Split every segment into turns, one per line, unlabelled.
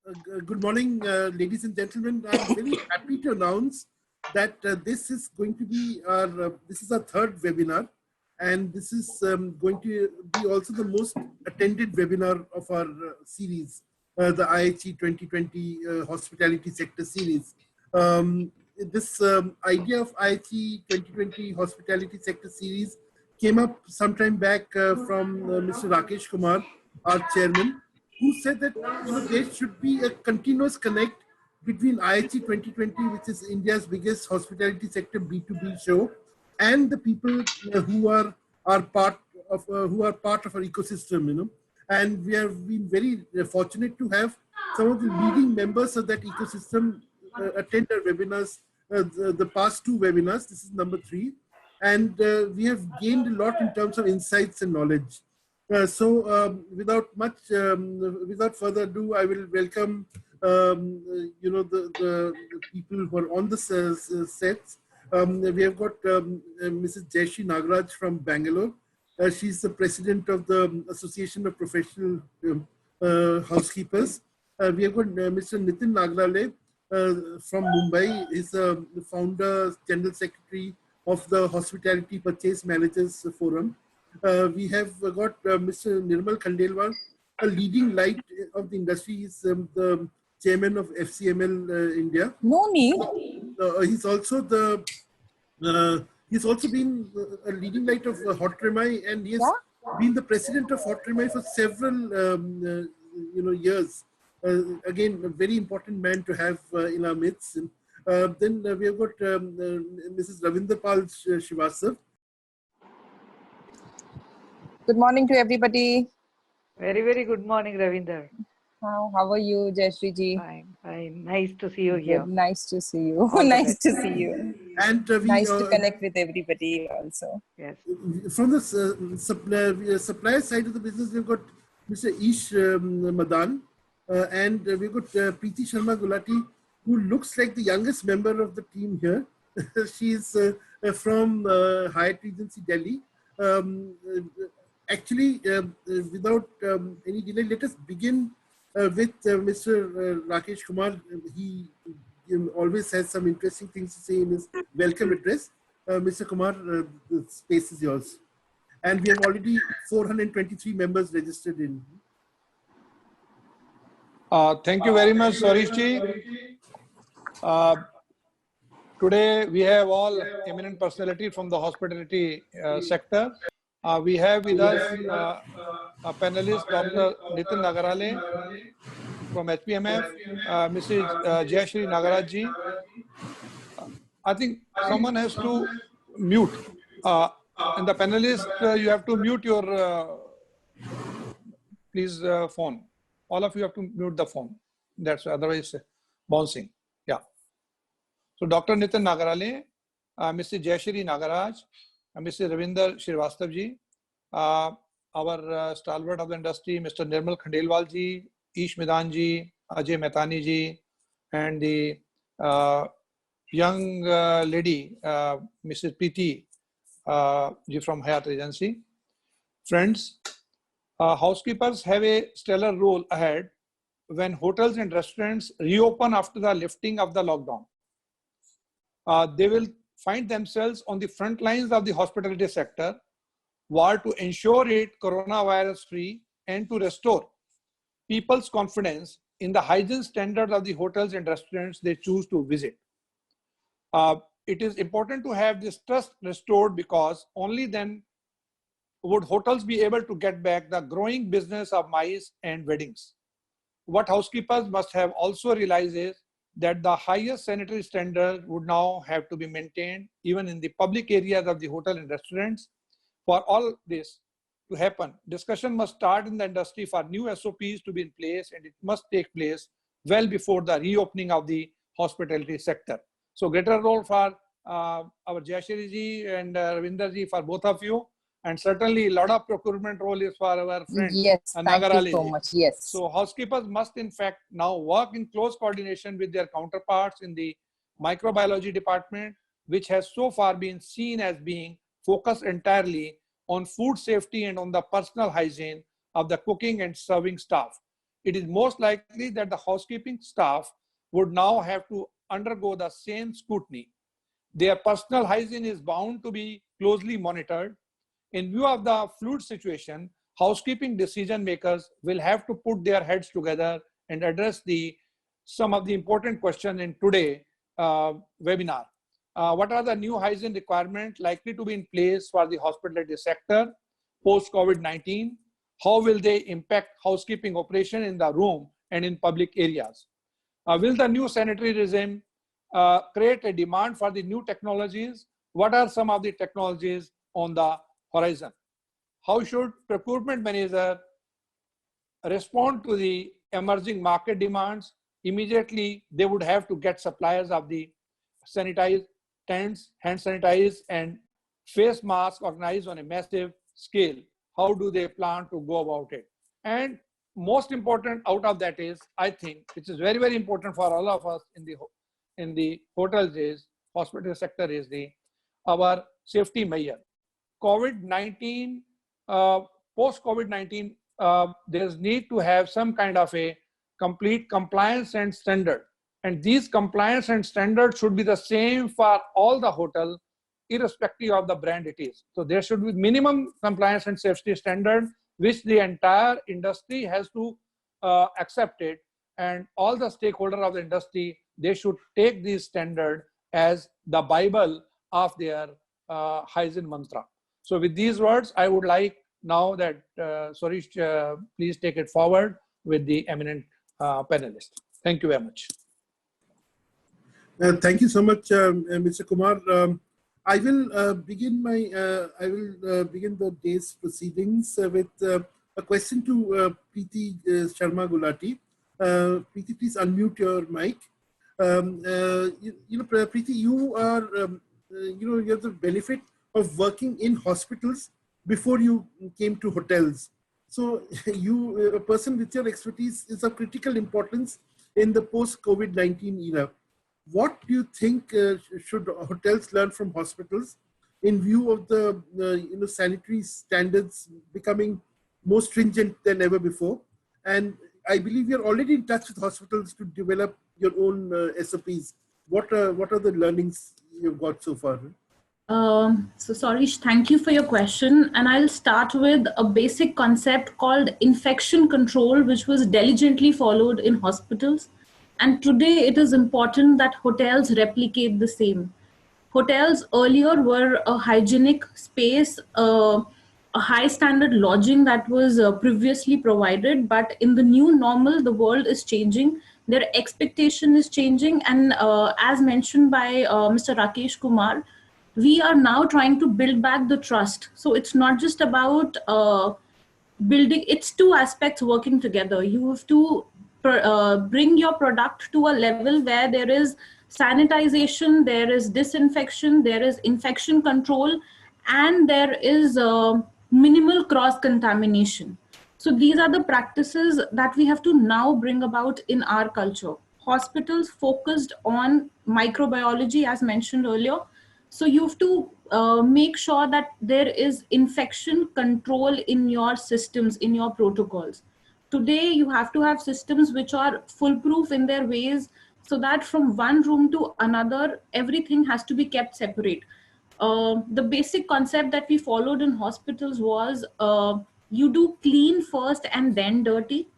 Good morning, ladies and gentlemen. I'm very happy to announce that this is going to be our third webinar, and this is going to be also the most attended webinar of our series, the IHE 2020 Hospitality Sector Series. This idea of IHE 2020 Hospitality Sector Series came up sometime back from Mr. Rakesh Kumar, our chairman, who said that there should be a continuous connect between IHE 2020, which is India's biggest hospitality sector B2B show, and the people who are part of our ecosystem. And we have been very fortunate to have some of the leading members of that ecosystem attend our webinars, the past two webinars. This is number 3, and we have gained a lot in terms of insights and knowledge. Without further ado, I will welcome the people who are on the sets. We have got Mrs. Jayashree Nagaraj from Bangalore. She's the president of the Association of Professional Housekeepers. We have got Mr. Nitin Nagarale from Mumbai. He's the founder, general secretary of the Hospitality Purchase Managers Forum. We have got Mr. Nirmal Khandelwal, a leading light of the industry. He's the chairman of FCML India.
No need.
He's also been a leading light of Hot Remai, and he has been the president of Hot Remai for several years. Again, a very important man to have in our midst. Then we have got Mrs. Ravinder Pal Srivastav.
Good morning to everybody.
Very, very good morning, Ravinder.
How are you, Jayashree ji?
Fine, fine. Nice to see you here.
Nice to see you. Nice to see you.
And
nice to connect with everybody also.
Yes.
From the supplier side of the business, we've got Mr. Ish Madan, and we've got Preeti Sharma Gulati, who looks like the youngest member of the team here. She's from Hyatt Regency Delhi. Actually, without any delay, let us begin with Mr. Rakesh Kumar. He always has some interesting things to say in his welcome address. Mr. Kumar, the space is yours. And we have already 423 members registered in.
Thank you very much, Sarishji. Today, we have all eminent personality from the hospitality sector. We have with us a panelist, Dr. Nitin Nagarale from HPMF, Mrs. Jayashree Nagaraj ji. I think someone has to mute. And the panelist, you have to mute your, please, phone. All of you have to mute the phone. That's otherwise bouncing. Yeah. So Dr. Nitin Nagarale, Mrs. Jayashree Nagaraj, Mr. Ravinder Srivastav ji, our stalwart of the industry, Mr. Nirmal Khandelwal ji, Ish Madan ji, Ajay Mehtani ji, and the young lady, Mrs. Preeti ji from Hyatt Regency. Friends, housekeepers have a stellar role ahead when hotels and restaurants reopen after the lifting of the lockdown. They will find themselves on the front lines of the hospitality sector, war to ensure it coronavirus free and to restore people's confidence in the hygiene standards of the hotels and restaurants they choose to visit. It is important to have this trust restored, because only then would hotels be able to get back the growing business of MICE and weddings. What housekeepers must have also realized is that the highest sanitary standards would now have to be maintained even in the public areas of the hotel and restaurants. For all this to happen, discussion must start in the industry for new SOPs to be in place, and it must take place well before the reopening of the hospitality sector. So greater role for our Jayashree ji and Ravinder ji, for both of you, and certainly a lot of procurement role is for our friend.
Yes, thank you so much. Yes.
So housekeepers must in fact now work in close coordination with their counterparts in the microbiology department, which has so far been seen as being focused entirely on food safety and on the personal hygiene of the cooking and serving staff. it is most likely that the housekeeping staff would now have to undergo the same scrutiny. Their personal hygiene is bound to be closely monitored. In view of the fluid situation, housekeeping decision makers will have to put their heads together and address some of the important questions in today's webinar. What are the new hygiene requirements likely to be in place for the hospitality sector post-COVID-19? How will they impact housekeeping operation in the room and in public areas? Will the new sanitary regime create a demand for the new technologies? What are some of the technologies on the horizon? How should procurement manager respond to the emerging market demands? Immediately, they would have to get suppliers of the sanitized tents, hand sanitize, and face masks organized on a massive scale. How do they plan to go about it? And most important out of that is, I think, which is very, very important for all of us in the hotels is, hospital sector is our safety measure. COVID-19, post-COVID-19, there's need to have some kind of a complete compliance and standard. And these compliance and standards should be the same for all the hotel, irrespective of the brand it is. So there should be minimum compliance and safety standard, which the entire industry has to accept it. And all the stakeholders of the industry, they should take this standard as the Bible of their hygiene mantra. So with these words, I would like now that Surish, please take it forward with the eminent panelists. Thank you very much.
Thank you so much, Mr. Kumar. I will begin the day's proceedings with a question to Preeti Sharma Gulati. Preeti, please unmute your mic. Preeti, you are, you have the benefit of working in hospitals before you came to hotels. So you, a person with your expertise, is of critical importance in the post-COVID-19 era. What do you think should hotels learn from hospitals in view of the sanitary standards becoming more stringent than ever before? And I believe you're already in touch with hospitals to develop your own SOPs. What are the learnings you've got so far?
So Surish, thank you for your question. And I'll start with a basic concept called infection control, which was diligently followed in hospitals. And today it is important that hotels replicate the same. Hotels earlier were a hygienic space, a high standard lodging that was previously provided, but in the new normal, the world is changing. Their expectation is changing. And as mentioned by Mr. Rakesh Kumar, we are now trying to build back the trust. So it's not just about building, it's two aspects working together. You have to bring your product to a level where there is sanitization, there is disinfection, there is infection control, and there is minimal cross-contamination. So these are the practices that we have to now bring about in our culture. Hospitals focused on microbiology, as mentioned earlier. So you have to make sure that there is infection control in your systems, in your protocols. Today, you have to have systems which are foolproof in their ways so that from one room to another, everything has to be kept separate. The basic concept that we followed in hospitals was you do clean first and then dirty.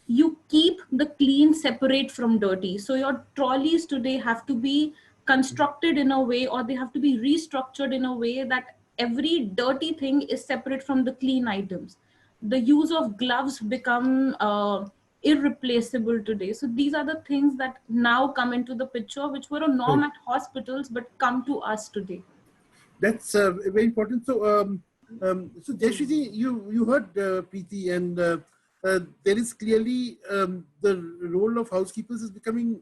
You keep the clean separate from dirty. So your trolleys today have to be constructed in a way, or they have to be restructured in a way that every dirty thing is separate from the clean items. The use of gloves become irreplaceable today. So these are the things that now come into the picture, which were a norm at hospitals, but come to us today.
That's very important. So, so Jayashree, you heard Preeti, and there is clearly the role of housekeepers is becoming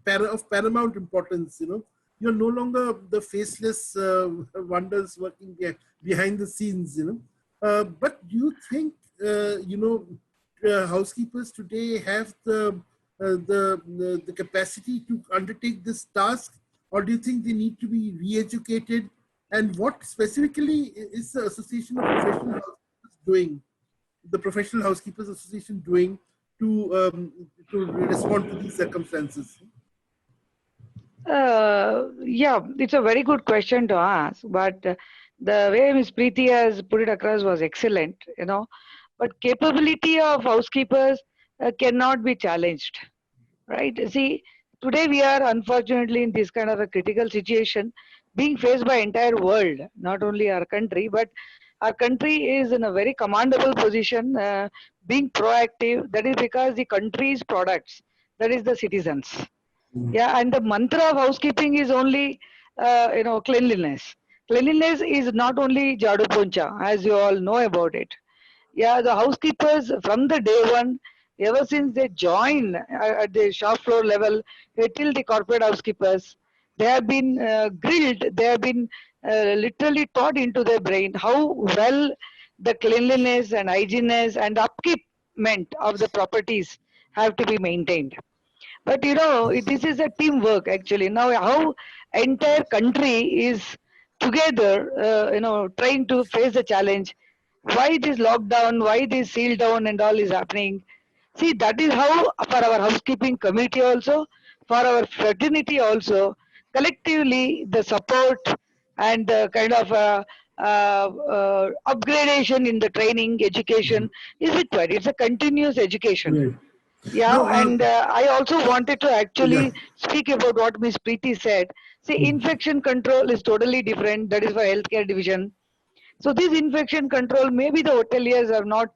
of paramount importance. You're no longer the faceless wonders working behind the scenes. But do you think housekeepers today have the capacity to undertake this task, or do you think they need to be re-educated? And what specifically is the Association of Professional Housekeepers doing? The Professional Housekeepers Association doing to respond to these circumstances?
Yeah, it's a very good question to ask, but the way Ms. Preeti has put it across was excellent, but capability of housekeepers cannot be challenged, right? See, today we are unfortunately in this kind of a critical situation being faced by entire world, not only our country, but our country is in a very commendable position, being proactive. That is because the country's products, that is the citizens. Yeah, and the mantra of housekeeping is only, cleanliness. Cleanliness is not only jadu poncha, as you all know about it. Yeah, the housekeepers from the day one, ever since they join at the shop floor level till the corporate housekeepers, they have been grilled, they have been literally taught into their brain how well the cleanliness and hygienist and upkeepment of the properties have to be maintained. But this is a teamwork actually. Now, how entire country is together, trying to face the challenge. Why this lockdown? Why this seal down and all is happening? See, that is how for our housekeeping committee also, for our fraternity also, collectively the support and the kind of upgradation in the training, education is required. It's a continuous education.
Right.
Yeah,
No,
and I also wanted to
yeah.
actually speak about what Ms. Preeti said. See, infection control is totally different. That is for healthcare division. So this infection control, maybe the hoteliers have not,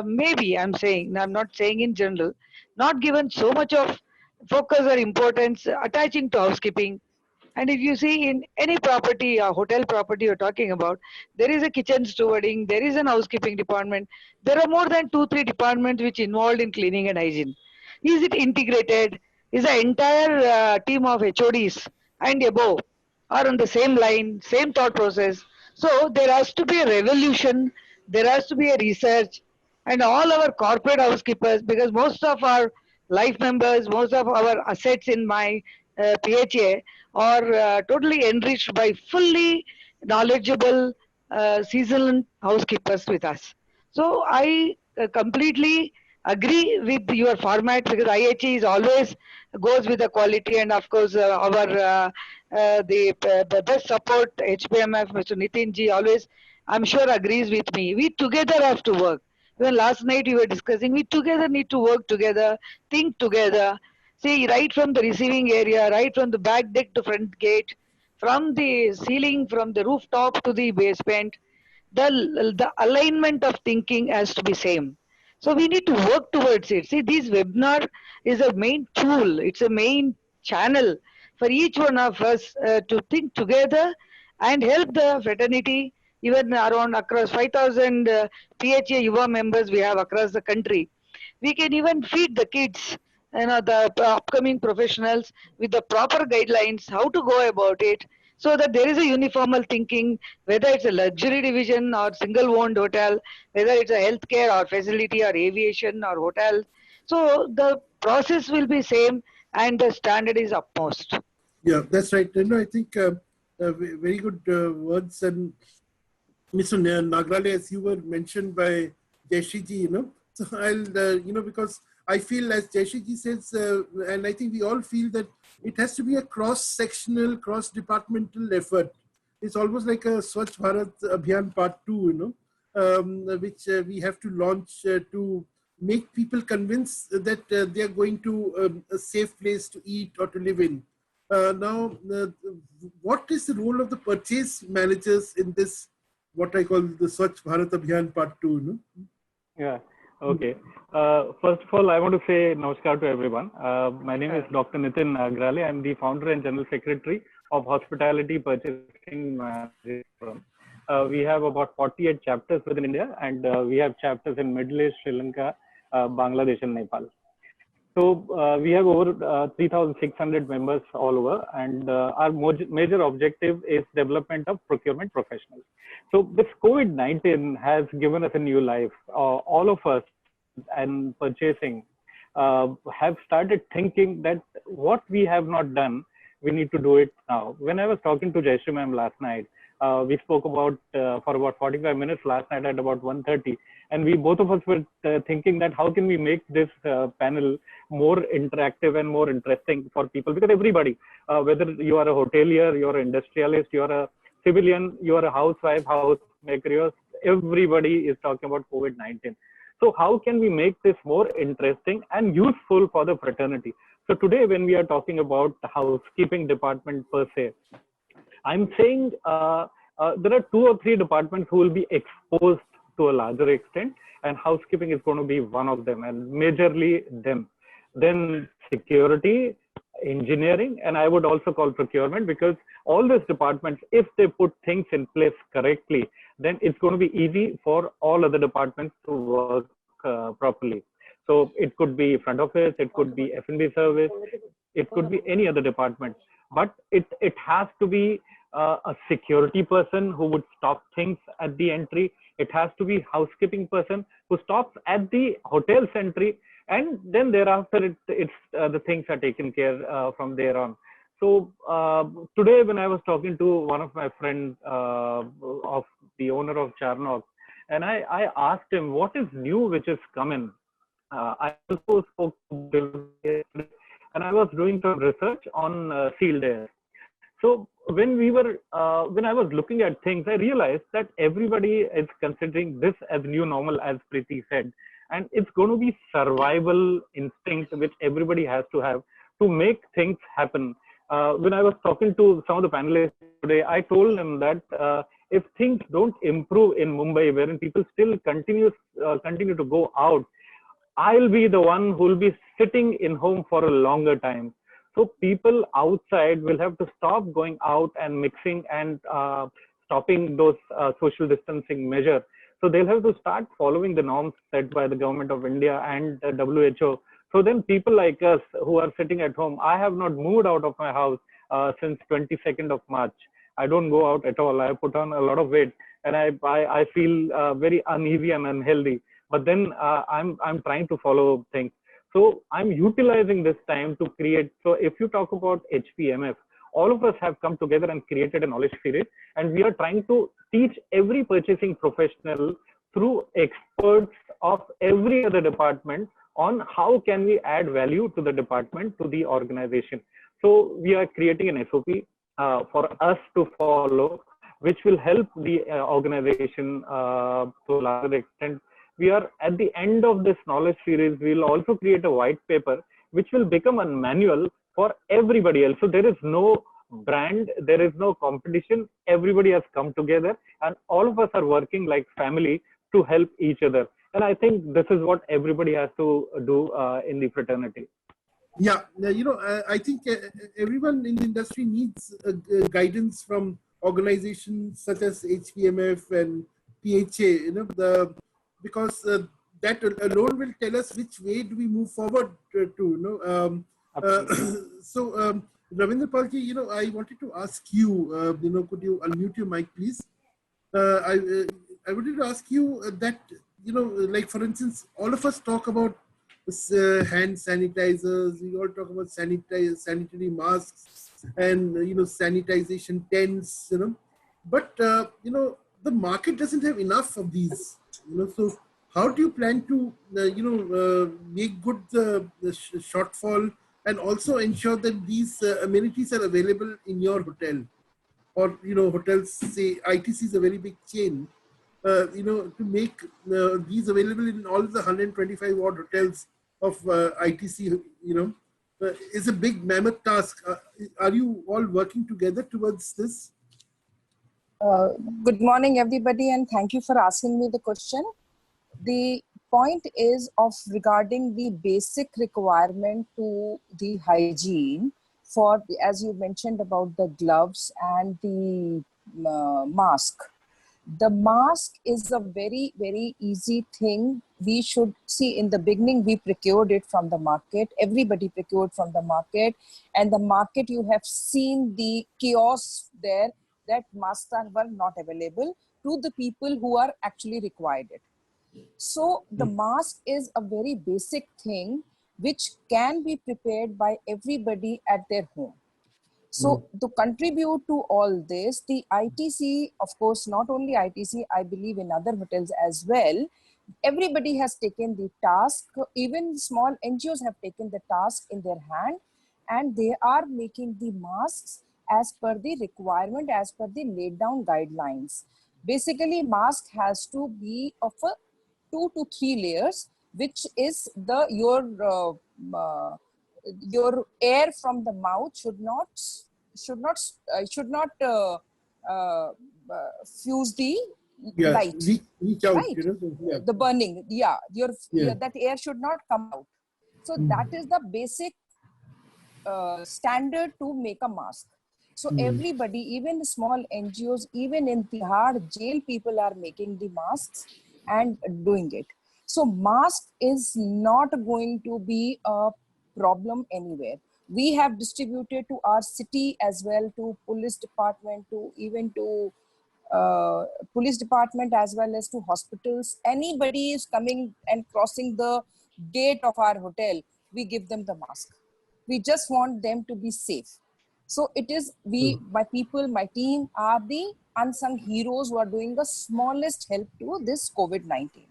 maybe I'm saying, I'm not saying in general, not given so much of focus or importance attaching to housekeeping. And if you see in any property, a hotel property you're talking about, there is a kitchen stewarding, there is an housekeeping department. There are more than 2-3 departments which involved in cleaning and hygiene. Is it integrated? Is the entire team of HODs and above are on the same line, same thought process? So there has to be a revolution, there has to be a research, and all our corporate housekeepers, because most of our life members, most of our assets in my PHA are totally enriched by fully knowledgeable seasonal housekeepers with us. So I completely agree with your format because IHE is always goes with the quality, and of course our the best support HPMF Mr. Nitin ji always I'm sure agrees with me. We together have to work. Even last night we were discussing, we together need to work together, think together. See, right from the receiving area, right from the back deck to front gate, from the ceiling, from the rooftop to the basement, the alignment of thinking has to be same. So we need to work towards it. See, this webinar is a main tool. It's a main channel for each one of us to think together and help the fraternity, even around across 5,000 PHA Yuva members we have across the country. We can even feed the kids, the upcoming professionals with the proper guidelines, how to go about it, so that there is a uniformal thinking, whether it's a luxury division or single owned hotel, whether it's a healthcare or facility or aviation or hotel. So the process will be same and the standard is upmost.
Yeah, that's right. I think very good words. And Mr. Nagrale, as you were mentioned by Jayashree ji, so I'll, because I feel as Jayashree ji says, and I think we all feel that it has to be a cross-sectional, cross-departmental effort. It's almost like a Swachh Bharat Abhiyan Part 2, which we have to launch to make people convinced that they are going to a safe place to eat or to live in. Now, what is the role of the purchase managers in this, what I call the Swachh Bharat Abhiyan Part 2?
Yeah, okay. First of all, I want to say namaskar to everyone. My name is Dr. Nitin Nagrale. I'm the founder and general secretary of Hospitality Purchasing Management Firm. We have about 48 chapters within India, and we have chapters in Middle East, Sri Lanka, Bangladesh, and Nepal. So we have over 3,600 members all over, and our major objective is development of procurement professionals. So this COVID-19 has given us a new life. All of us and purchasing have started thinking that what we have not done, we need to do it now. When I was talking to Jayashree ma'am last night, We spoke about for about 45 minutes last night at about 1:30, and we both of us were thinking that how can we make this panel more interactive and more interesting for people, because everybody, whether you are a hotelier, you're an industrialist, you're a civilian, you're a housewife, housemaker, everybody is talking about COVID-19. So how can we make this more interesting and useful for the fraternity? So today, when we are talking about the housekeeping department per se, I'm saying there are 2 or 3 departments who will be exposed to a larger extent, and housekeeping is going to be one of them, and majorly them. Then security, engineering, and I would also call procurement, because all these departments, if they put things in place correctly, then it's going to be easy for all other departments to work properly. So it could be front office, it could be F&B service, it could be any other department, but it has to be a security person who would stop things at the entry. It has to be housekeeping person who stops at the hotel's entry, and then thereafter it's the things are taken care from there on. So today, when I was talking to one of my friends of the owner of Charnock, and I asked him what is new which is coming. I also spoke to Bill yesterday, and I was doing some research on sealed air. So when I was looking at things, I realized that everybody is considering this as new normal, as Preeti said, and it's going to be survival instinct which everybody has to have to make things happen. When I was talking to some of the panelists today, I told them that if things don't improve in Mumbai, wherein people still continue to go out, I'll be the one who will be sitting in home for a longer time. So people outside will have to stop going out and mixing and stopping those social distancing measures. So they'll have to start following the norms set by the government of India and the WHO. So then people like us who are sitting at home, I have not moved out of my house since 22nd of March. I don't go out at all. I put on a lot of weight, and I feel very uneasy and unhealthy. But then I'm trying to follow things. So I'm utilizing this time to create. So if you talk about HPMF, all of us have come together and created a knowledge series, and we are trying to teach every purchasing professional through experts of every other department on how can we add value to the department, to the organization. So we are creating an SOP for us to follow, which will help the organization to a larger extent. We are at the end of this knowledge series, we'll also create a white paper, which will become a manual for everybody else. So there is no brand, there is no competition. Everybody has come together, and all of us are working like family to help each other. And I think this is what everybody has to do in the fraternity.
Yeah, I think everyone in the industry needs guidance from organizations such as HPMF and PHA, because that alone will tell us which way do we move forward to. So Ravindra Palji, I wanted to ask you, could you unmute your mic, please? I wanted to ask you that, like for instance, all of us talk about hand sanitizers, we all talk about sanitary masks and, sanitization tents, but, the market doesn't have enough of these, so how do you plan to, make good the shortfall and also ensure that these amenities are available in your hotel? Or, hotels, say ITC is a very big chain, to make these available in all the 125 odd hotels of ITC, is a big mammoth task. Are you all working together towards this?
Good morning, everybody, and thank you for asking me the question. The point is regarding the basic requirement to the hygiene for, as you mentioned about the gloves and the mask. The mask is a very, very easy thing. We should see in the beginning, we procured it from the market. Everybody procured from the market. And the market, you have seen the kiosks there, that masks were not available to the people who are actually required it. So the mask is a very basic thing which can be prepared by everybody at their home. So to contribute to all this, the ITC, of course, not only ITC, I believe in other hotels as well, everybody has taken the task. Even small NGOs have taken the task in their hand, and they are making the masks as per the requirement, as per the laid down guidelines. Basically, mask has to be of a 2 to 3 layers, which is your air from the mouth should not fuse the light,
reach out,
right? The burning, that air should not come out. So that is the basic standard to make a mask. So everybody, even small NGOs, even in Tihar jail, people are making the masks and doing it. So mask is not going to be a problem anywhere. We have distributed to our city as well, to police department, to even to police department as well as to hospitals. Anybody is coming and crossing the gate of our hotel, we give them the mask. We just want them to be safe. So it is my people, my team are the unsung heroes who are doing the smallest help to this COVID-19.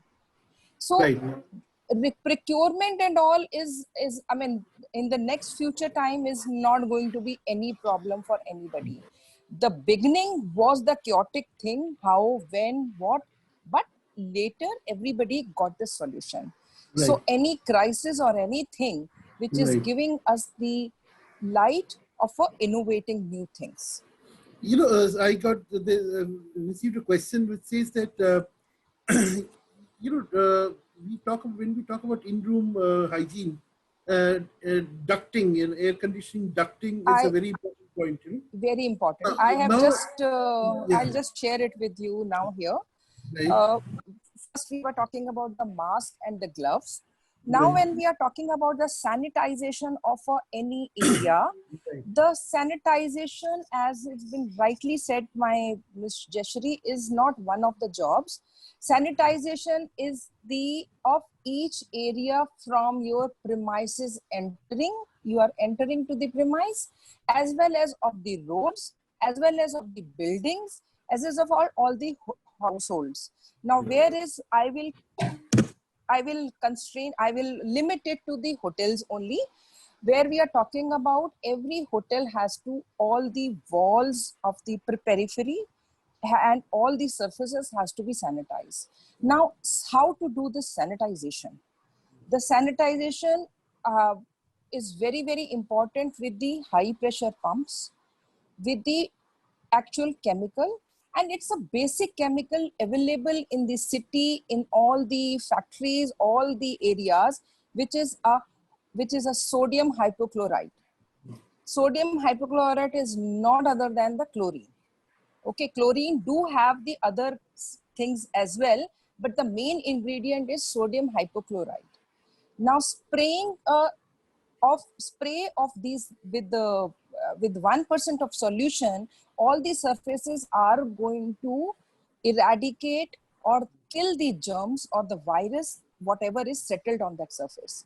So procurement and all is I mean, in the next future time is not going to be any problem for anybody. The beginning was the chaotic thing, how, when, what, but later everybody got the solution. So any crisis or anything which is giving us the light of innovating new things.
You know, I got received a question which says that when we talk about in-room hygiene, ducting and air conditioning ducting is a very important point.
Very important. I have I'll just share it with you now here. First we were talking about the mask and the gloves. Now when we are talking about the sanitization of any area, the sanitization, as it's been rightly said by Ms. Jeshri, is not one of the jobs. Sanitization is of each area from your premises entering, you are entering to the premise, as well as of the roads, as well as of the buildings, as well as of all the households. Now, I will limit it to the hotels only, where we are talking about every hotel has to, all the walls of the periphery and all the surfaces has to be sanitized. Now, how to do this sanitization? The sanitization is very, very important with the high pressure pumps, with the actual chemical, and it's a basic chemical available in the city, in all the factories, all the areas, which is a sodium hypochlorite. Sodium hypochlorite is not other than the chlorine. Okay, chlorine do have the other things as well, but the main ingredient is sodium hypochlorite. Now, spray of these with 1% of solution, all the surfaces are going to eradicate or kill the germs or the virus, whatever is settled on that surface.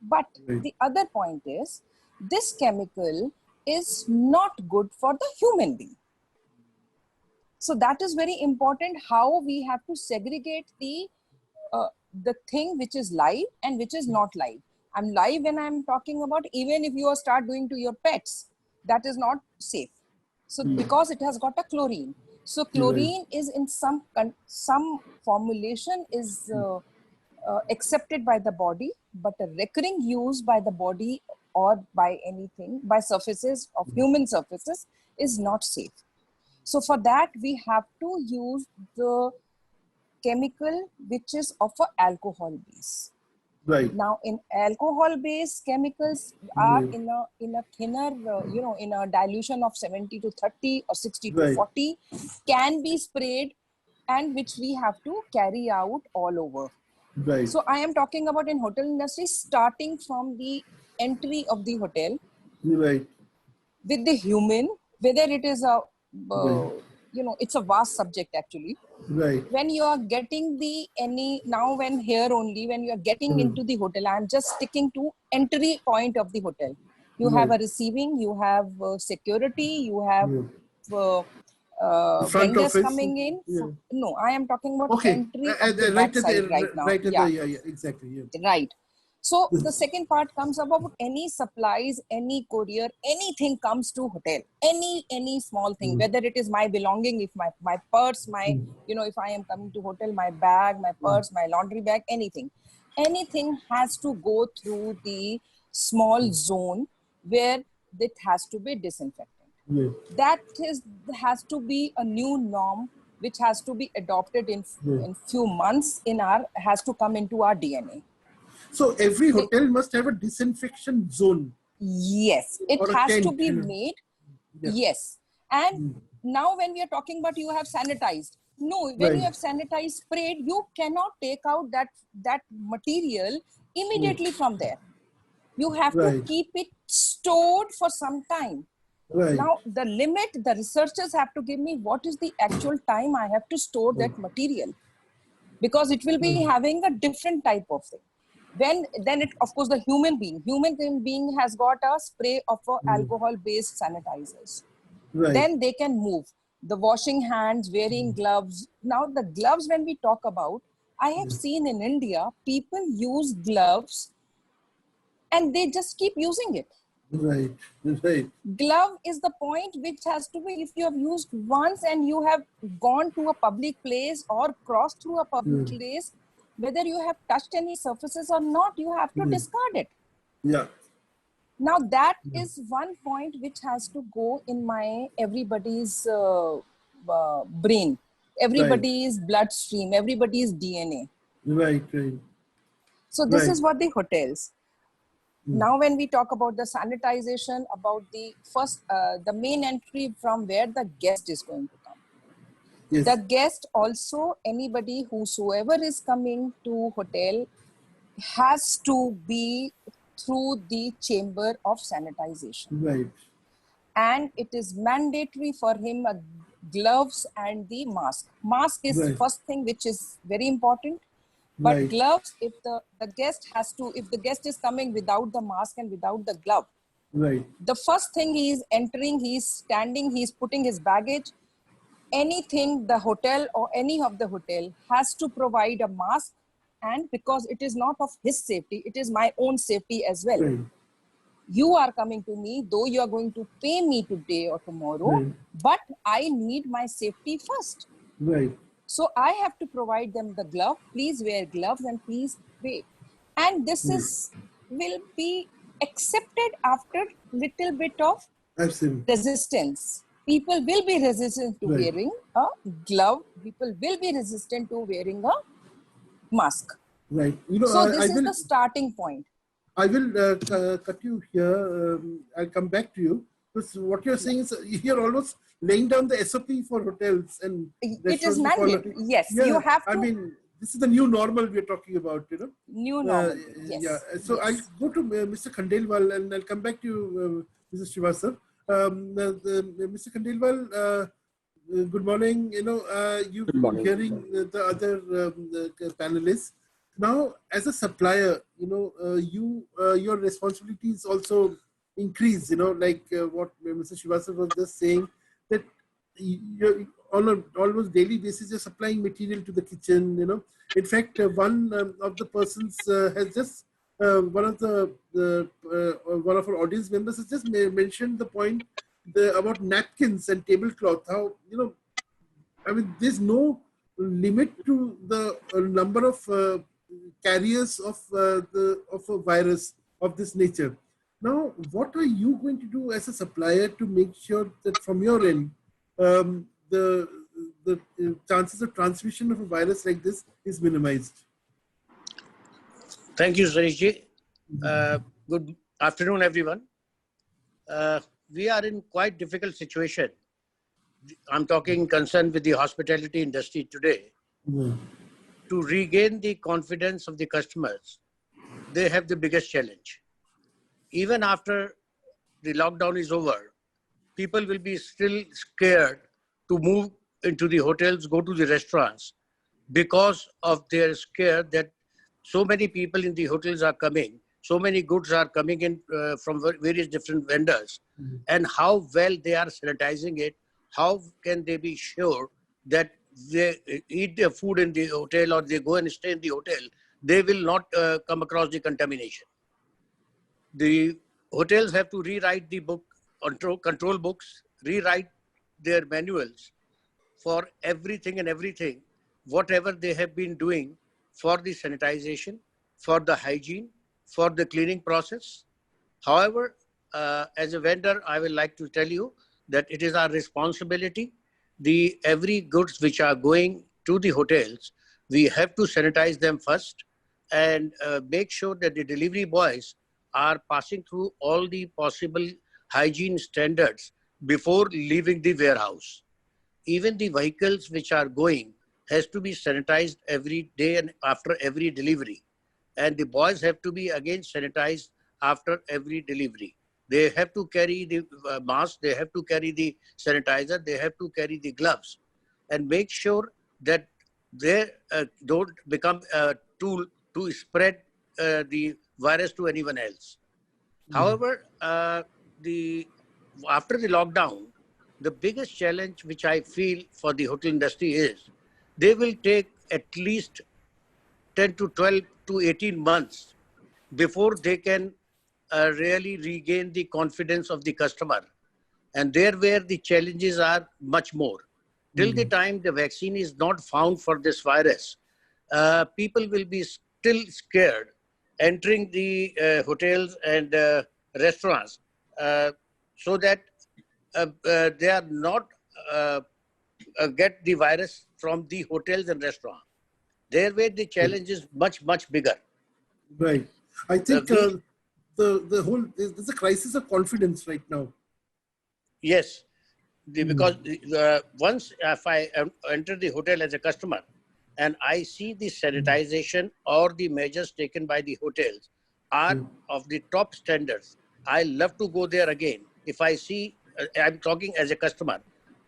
But the other point is, this chemical is not good for the human being. So that is very important, how we have to segregate the thing which is live and which is not live. I'm live when I'm talking about, even if you start doing to your pets, that is not safe. So because it has got a chlorine. So chlorine is in some formulation is accepted by the body, but a recurring use by the body or by anything, by surfaces of human surfaces, is not safe. So for that, we have to use the chemical which is of an alcohol base. Now, in alcohol-based chemicals are in a thinner, in a dilution of 70 to 30 or 60 to 40, can be sprayed, and which we have to carry out all over. So I am talking about in hotel industry, starting from the entry of the hotel, with the human, whether it is a, it's a vast subject actually. When you are getting when you are getting into the hotel, I am just sticking to entry point of the hotel. You have a receiving, you have security, you have
front
vendors
office.
coming in.
Yeah.
No, I am talking about
Okay.
entry of the
Right at
website
the,
right now.
right at
Yeah.
yeah, exactly. Yeah.
Right. So the second part comes about any supplies, any courier, anything comes to hotel, any small thing, whether it is my belonging, if my purse, my, you know, if I am coming to hotel, my bag, my purse, my laundry bag, anything has to go through the small zone where it has to be disinfected.
Yeah.
That has to be a new norm which has to be adopted in few months has to come into our DNA.
So every hotel must have a disinfection zone.
Yes, it
or a
has to
tent,
be
you know.
made.
Yeah.
Yes. And now when we are talking about you have sanitized. No, when you have sanitized, sprayed, you cannot take out that material immediately from there. You have to keep it stored for some time. Now, the limit, the researchers have to give me what is the actual time I have to store that material, because it will be having a different type of thing. Then it, of course, the human being has got a spray of alcohol-based sanitizers. Then they can move. The washing hands, wearing gloves. Now, the gloves, when we talk about, I have seen in India, people use gloves and they just keep using it.
Right.
Glove is the point which has to be, if you have used once and you have gone to a public place or crossed through a public place, whether you have touched any surfaces or not, you have to discard it.
Yeah.
Now that is one point which has to go in everybody's brain, everybody's bloodstream, everybody's DNA.
Right.
So this is what the hotels. Now, when we talk about the sanitization, about the first, the main entry from where the guest is going to come.
Yes.
The guest also, anybody whosoever is coming to hotel has to be through the chamber of sanitization.
Right.
And it is mandatory for him gloves and the mask. Mask is the first thing which is very important. But gloves, if the guest if the guest is coming without the mask and without the glove, the first thing he is entering, he is standing, he is putting his baggage, anything, the hotel or any of the hotel has to provide a mask, and because it is not of his safety, it is my own safety as well. You are coming to me, though you are going to pay me today or tomorrow, but I need my safety first. So I have to provide them the glove. Please wear gloves and please wait. And this will be accepted after little bit of resistance. People will be resistant to wearing a glove. People will be resistant to wearing a mask.
Right. You know,
so this is the starting point.
I will cut you here. I'll come back to you. Because what you're saying is you're almost laying down the SOP for hotels and
it is mandatory. Yes, you have to.
I mean, this is the new normal we're talking about, you know.
New normal. Yes.
Yeah. So I'll go to Mr. Khandelwal and I'll come back to you, Mrs. Srivastava. Mr. Khandelwal, good morning. You know, you've been hearing the other panelists. Now, as a supplier, you know, your responsibilities also increase, you know, like what Mr. Srivastava was just saying, that you're on an almost daily basis, you're supplying material to the kitchen, you know. In fact, one of the persons has just, one of our audience members has just mentioned the point about napkins and tablecloth, how, you know, I mean, there's no limit to the number of carriers of a virus of this nature. Now, what are you going to do as a supplier to make sure that from your end, the chances of transmission of a virus like this is minimized?
Thank you, Sarishji. Good afternoon, everyone. We are in quite difficult situation. I'm talking concern with the hospitality industry today. To regain the confidence of the customers, they have the biggest challenge. Even after the lockdown is over, people will be still scared to move into the hotels, go to the restaurants, because of their scare that so many people in the hotels are coming so many goods are coming in from various different vendors, and how well they are sanitizing it. How can they be sure that they eat their food in the hotel or they go and stay in the hotel, they will not come across the contamination? The hotels have to rewrite the book, control books, rewrite their manuals for everything and everything, whatever they have been doing for the sanitization, for the hygiene, for the cleaning process. However, as a vendor, I will like to tell you that it is our responsibility. Every goods which are going to the hotels, we have to sanitize them first and make sure that the delivery boys are passing through all the possible hygiene standards before leaving the warehouse. Even the vehicles which are going has to be sanitized every day and after every delivery. And the boys have to be again sanitized after every delivery. They have to carry the mask, they have to carry the sanitizer, they have to carry the gloves, and make sure that they don't become a tool to spread the virus to anyone else. However, after the lockdown, the biggest challenge which I feel for the hotel industry is they will take at least 10 to 12 to 18 months before they can really regain the confidence of the customer. And there where the challenges are much more. Till the time the vaccine is not found for this virus, people will be still scared entering the hotels and restaurants so that they are not get the virus from the hotels and restaurants. There where the challenge is much, much bigger.
Right. I think the whole, there's a crisis of confidence right now.
Yes, because once if I enter the hotel as a customer and I see the sanitization or the measures taken by the hotels are of the top standards, I love to go there again. If I see, I'm talking as a customer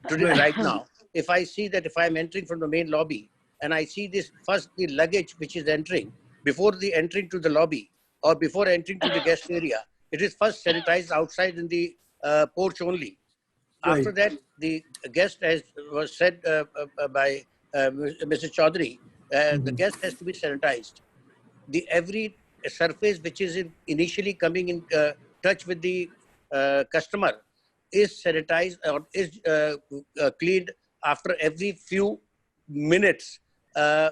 today, right now, if I see that if I'm entering from the main lobby and I see this first, the luggage which is entering, before the entering to the lobby or before entering to the guest area, it is first sanitized outside in the porch only. After that, the guest, as was said by Mr. Chaudhary, the guest has to be sanitized. Every surface which is initially coming in touch with the customer is sanitized or is cleaned after every few minutes,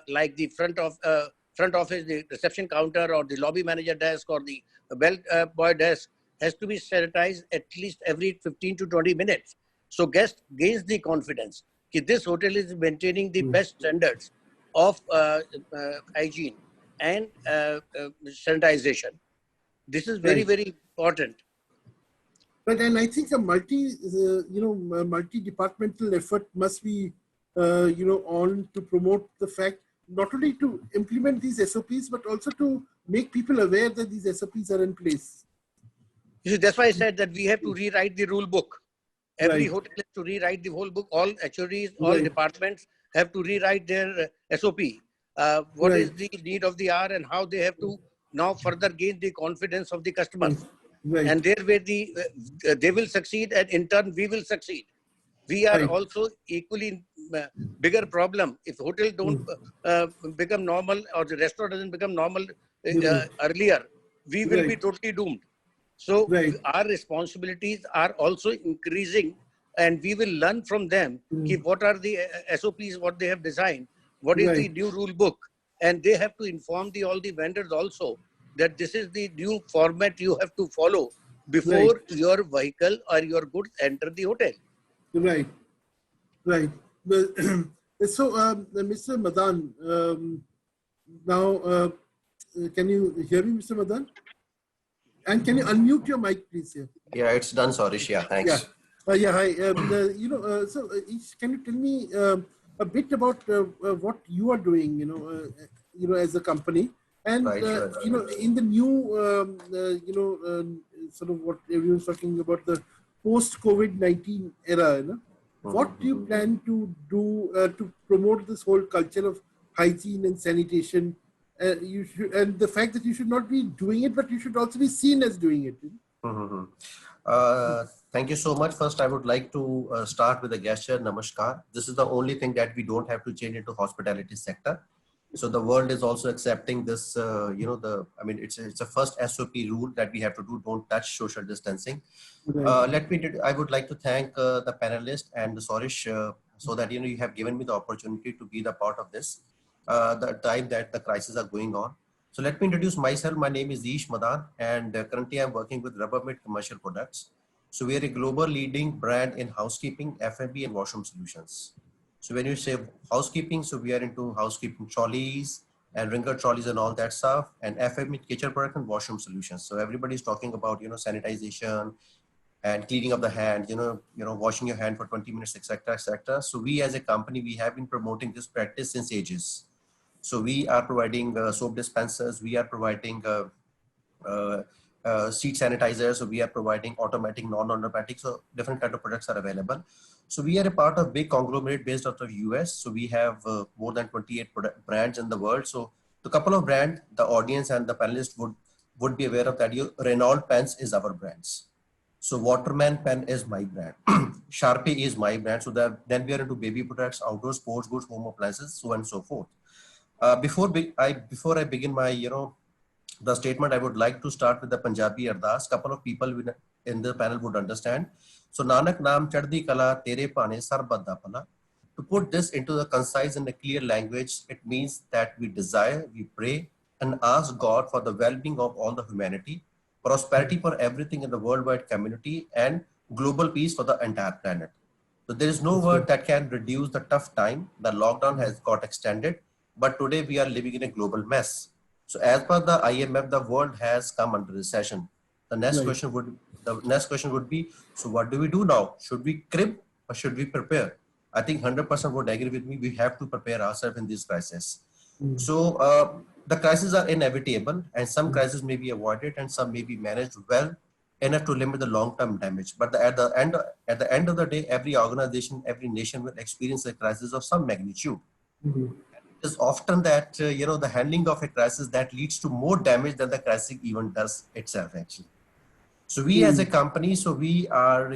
like the front office, the reception counter or the lobby manager desk or the bell boy desk has to be sanitized at least every 15 to 20 minutes. So guest gains the confidence that this hotel is maintaining the best standards of hygiene and sanitization. This is very, very important.
But and I think a multi-departmental effort must be, on to promote the fact, not only to implement these SOPs, but also to make people aware that these SOPs are in place.
You see, that's why I said that we have to rewrite the rule book. Every hotel has to rewrite the whole book. All HODs, all departments have to rewrite their SOP. What is the need of the hour and how they have to now further gain the confidence of the customers. And there where they will succeed and in turn we will succeed. We are also equally bigger problem. If hotel don't become normal or the restaurant doesn't become normal earlier, we will be totally doomed. So our responsibilities are also increasing and we will learn from them what are the SOPs, what they have designed, what is the new rule book. And they have to inform all the vendors also that this is the new format you have to follow before your vehicle or your goods enter the hotel.
Right. So, Mr. Madan, now, can you hear me, Mr. Madan? And can you unmute your mic, please?
Yeah, it's done, Saurish. Yeah, thanks.
Yeah, hi. So can you tell me a bit about what you are doing, as a company, and in the new, sort of what everyone's talking about, the post-COVID-19 era, what do you plan to do to promote this whole culture of hygiene and sanitation you should, and the fact that you should not be doing it, but you should also be seen as doing it.
Thank you so much. First, I would like to start with a gesture, namaskar. This is the only thing that we don't have to change into hospitality sector. So the world is also accepting this, it's a first SOP rule that we have to do, don't touch social distancing. I would like to thank the panelists and the Sorish, so that, you have given me the opportunity to be the part of this, the time that the crises are going on. So let me introduce myself. My name is Ish Madan, and currently I'm working with Rubbermaid Commercial Products. So we are a global leading brand in housekeeping, F&B, and washroom solutions. So when you say housekeeping, so we are into housekeeping trolleys and ringer trolleys and all that stuff, and F&B, kitchen product, and washroom solutions. So everybody's talking about, sanitization and cleaning of the hand, washing your hand for 20 minutes, etc., etc. So we as a company, we have been promoting this practice since ages. So we are providing soap dispensers, we are providing seat sanitizers, so we are providing automatic, non-automatic, so different kind of products are available. So we are a part of big conglomerate based out of US. So we have more than 28 brands in the world. So the couple of brands, the audience and the panelists would be aware of that. Renault pens is our brands. So Waterman pen is my brand. Sharpie is my brand. So then we are into baby products, outdoor sports goods, home appliances, so on and so forth. Before I begin my, the statement, I would like to start with the Punjabi Ardas. Couple of people in the panel would understand. So Nanak Naam Chaddi Kala Tere Pane Sarbad Da Pala. To put this into the concise and a clear language, it means that we desire, we pray and ask God for the well-being of all the humanity, prosperity for everything in the worldwide community, and global peace for the entire planet. So there is no word that can reduce the tough time. The lockdown has got extended, but today we are living in a global mess. So as per the IMF, the world has come under recession. The next question would be, so what do we do now? Should we crib or should we prepare? I think 100% would agree with me. We have to prepare ourselves in this crisis. So the crises are inevitable, and some crises may be avoided and some may be managed well enough to limit the long-term damage. But at the end of the day, every organization, every nation will experience a crisis of some magnitude. It is often that, the handling of a crisis that leads to more damage than the crisis even does itself, actually. So we as a company, so we are,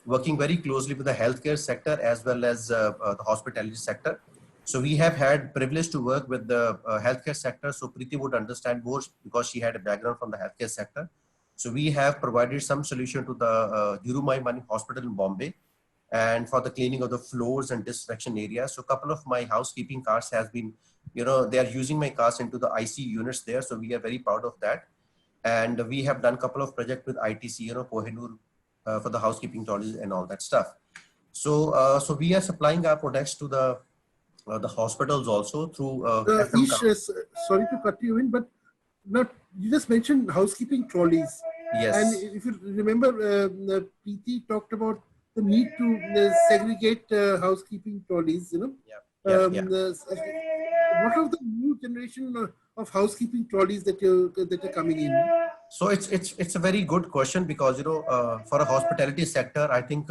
working very closely with the healthcare sector as well as the hospitality sector. So we have had privilege to work with the healthcare sector. So Preeti would understand more because she had a background from the healthcare sector. So we have provided some solution to the Dhirubhai Ambani Hospital in Bombay, and for the cleaning of the floors and disinfection areas. So a couple of my housekeeping cars has been, they are using my cars into the IC units there. So we are very proud of that. And we have done a couple of projects with ITC, Kohinoor, for the housekeeping trolleys and all that stuff. So so we are supplying our products to the hospitals also through
Ish, sorry to cut you in, but you just mentioned housekeeping trolleys.
Yes.
And if you remember, Preeti talked about the need to segregate housekeeping trolleys, What are the new generation of housekeeping trolleys that are coming in?
So it's a very good question because, for a hospitality sector, I think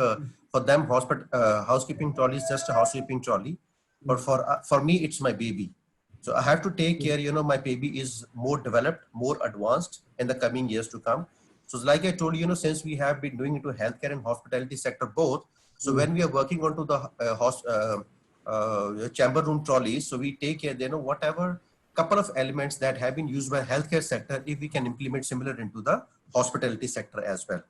for them, housekeeping trolley is just a housekeeping trolley. But for me, it's my baby. So I have to take care, my baby is more developed, more advanced in the coming years to come. So like I told you, since we have been doing into healthcare and hospitality sector both, so when we are working onto the chamber room trolleys, so we take care, whatever couple of elements that have been used by healthcare sector, if we can implement similar into the hospitality sector as well.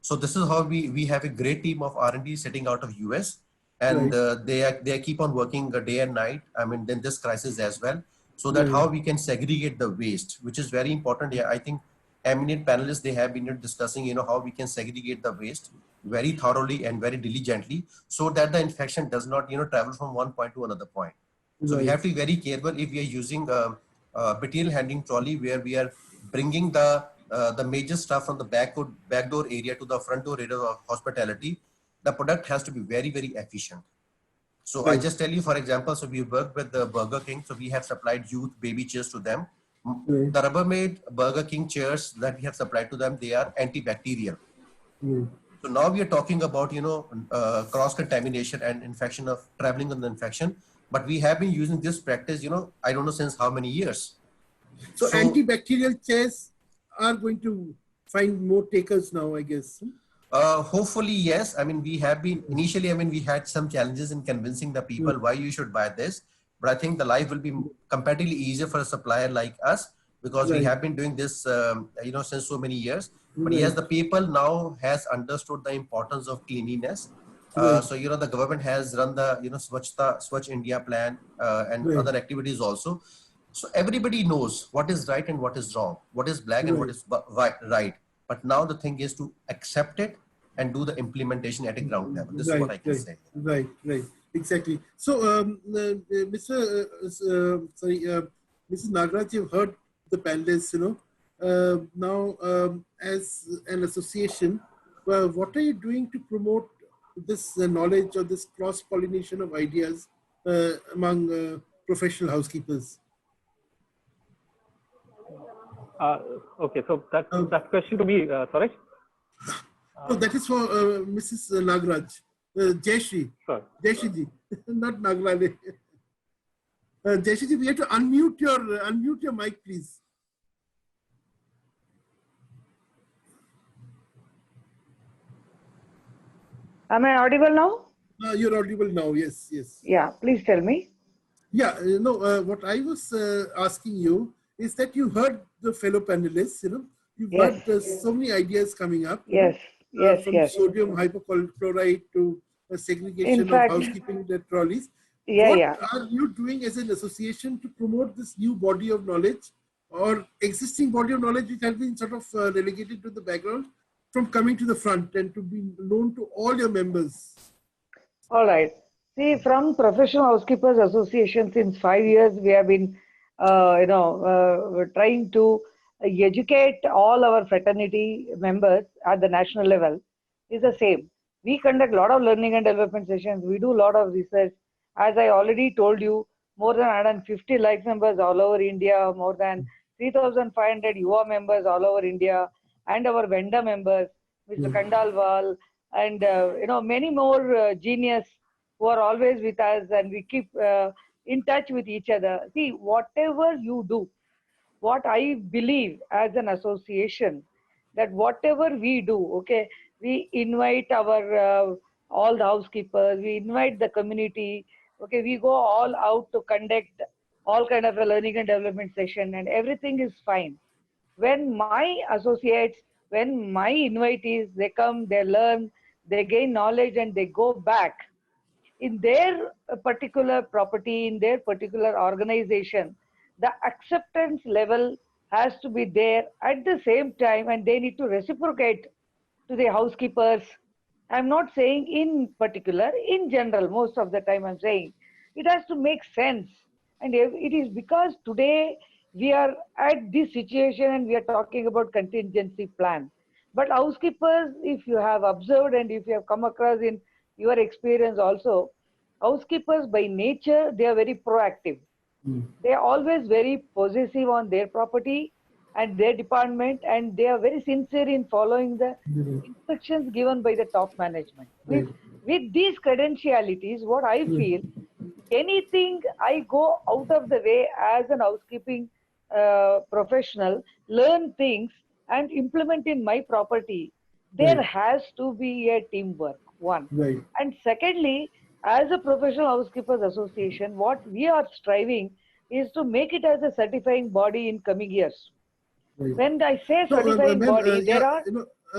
So this is how we have a great team of R&D sitting out of US, and they keep on working day and night. I mean, in this crisis as well, so that how we can segregate the waste, which is very important. Yeah, I think eminent panelists, they have been discussing, how we can segregate the waste very thoroughly and very diligently, so that the infection does not, travel from one point to another point. So we have to be very careful if we are using a material handling trolley where we are bringing the major stuff from the back door area to the front door area of hospitality. The product has to be very, very efficient. So I just tell you, for example, so we work with the Burger King. So we have supplied youth baby chairs to them. The Rubbermaid Burger King chairs that we have supplied to them, they are antibacterial. So now we are talking about, cross-contamination and infection of traveling on the infection. but we have been using this practice, I don't know since how many years.
So antibacterial chairs are going to find more takers now, I guess.
Hopefully, yes. I mean, we have been initially, we had some challenges in convincing the people why you should buy this. But I think the life will be comparatively easier for a supplier like us because we have been doing this, since so many years. But yes, the people now has understood the importance of cleanliness. So, the government has run the, Swachh India plan and other activities also. So everybody knows what is right and what is wrong, what is black and what is right. But now the thing is to accept it and do the implementation at a ground level. This is what I can say.
Right, exactly. So, Mrs. Nagraj, you've heard the panelists, now as an association, what are you doing to promote this knowledge or this cross-pollination of ideas among professional housekeepers?
Okay, so that question to me, Suresh.
No, that is for Mrs. Nagraj. Jayashree.
Sorry.
Jayashree ji, not Nagraj. Jayashree ji, we have to unmute your mic, please.
Am I audible now?
You're audible now, yes.
Yeah, please tell me.
Yeah, what I was asking you is that you heard the fellow panelists, you've heard so many ideas coming up. From sodium hypochlorite to segregation of housekeeping trolleys. What are you doing as an association to promote this new body of knowledge or existing body of knowledge which has been sort of relegated to the background from coming to the front and to be known to all your members?
All right. See, from Professional Housekeepers Association, since 5 years, we have been, trying to educate all our fraternity members at the national level. Is the same. We conduct a lot of learning and development sessions. We do a lot of research. As I already told you, more than 150 like members all over India, more than 3,500 UA members all over India, and our vendor members, Mr. Kandalwal, and many more genius who are always with us, and we keep in touch with each other. See, whatever you do, what I believe as an association, that whatever we do, we invite our all the housekeepers, we invite the community, we go all out to conduct all kind of a learning and development session, and everything is fine. When my associates, when my invitees, they come, they learn, they gain knowledge, and they go back in their particular property, in their particular organization, the acceptance level has to be there at the same time, and they need to reciprocate to the housekeepers. I'm not saying in particular, in general, most of the time I'm saying it has to make sense. And it is because today we are at this situation and we are talking about contingency plan. But housekeepers, if you have observed and if you have come across in your experience also, housekeepers by nature, they are very proactive. They are always very possessive on their property and their department, and they are very sincere in following the instructions given by the top management. With these credentialities, what I feel, anything I go out of the way as an housekeeping professional, learn things and implement in my property, there has to be a teamwork, one. And secondly, as a Professional Housekeepers Association, what we are striving is to make it as a certifying body in coming years. When I say certifying body, there are...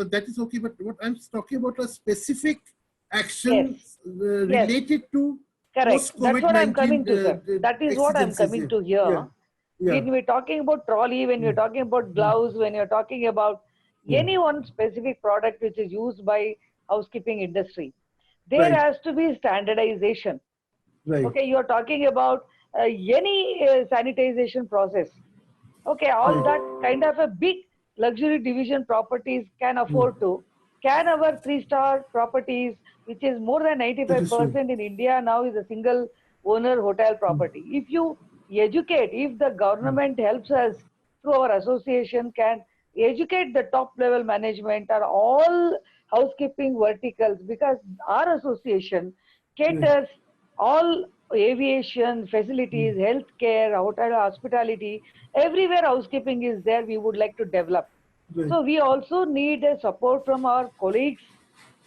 that is okay, but what I'm talking about are specific actions related to...
Correct. That's what I'm coming to, sir. That is what I'm coming to here. When we're talking about trolley, when we're talking about gloves, when you're talking about any one specific product which is used by housekeeping industry, there has to be standardization. You're talking about any sanitization process. All that kind of a big luxury division properties can afford to. Can our 3-star properties, which is more than 95% in India now, is a single owner hotel property. If you educate, if the government helps us through our association, can educate the top level management or all housekeeping verticals, because our association caters all aviation, facilities, healthcare, hotel, hospitality, everywhere housekeeping is there, we would like to develop.
Right.
So we also need a support from our colleagues,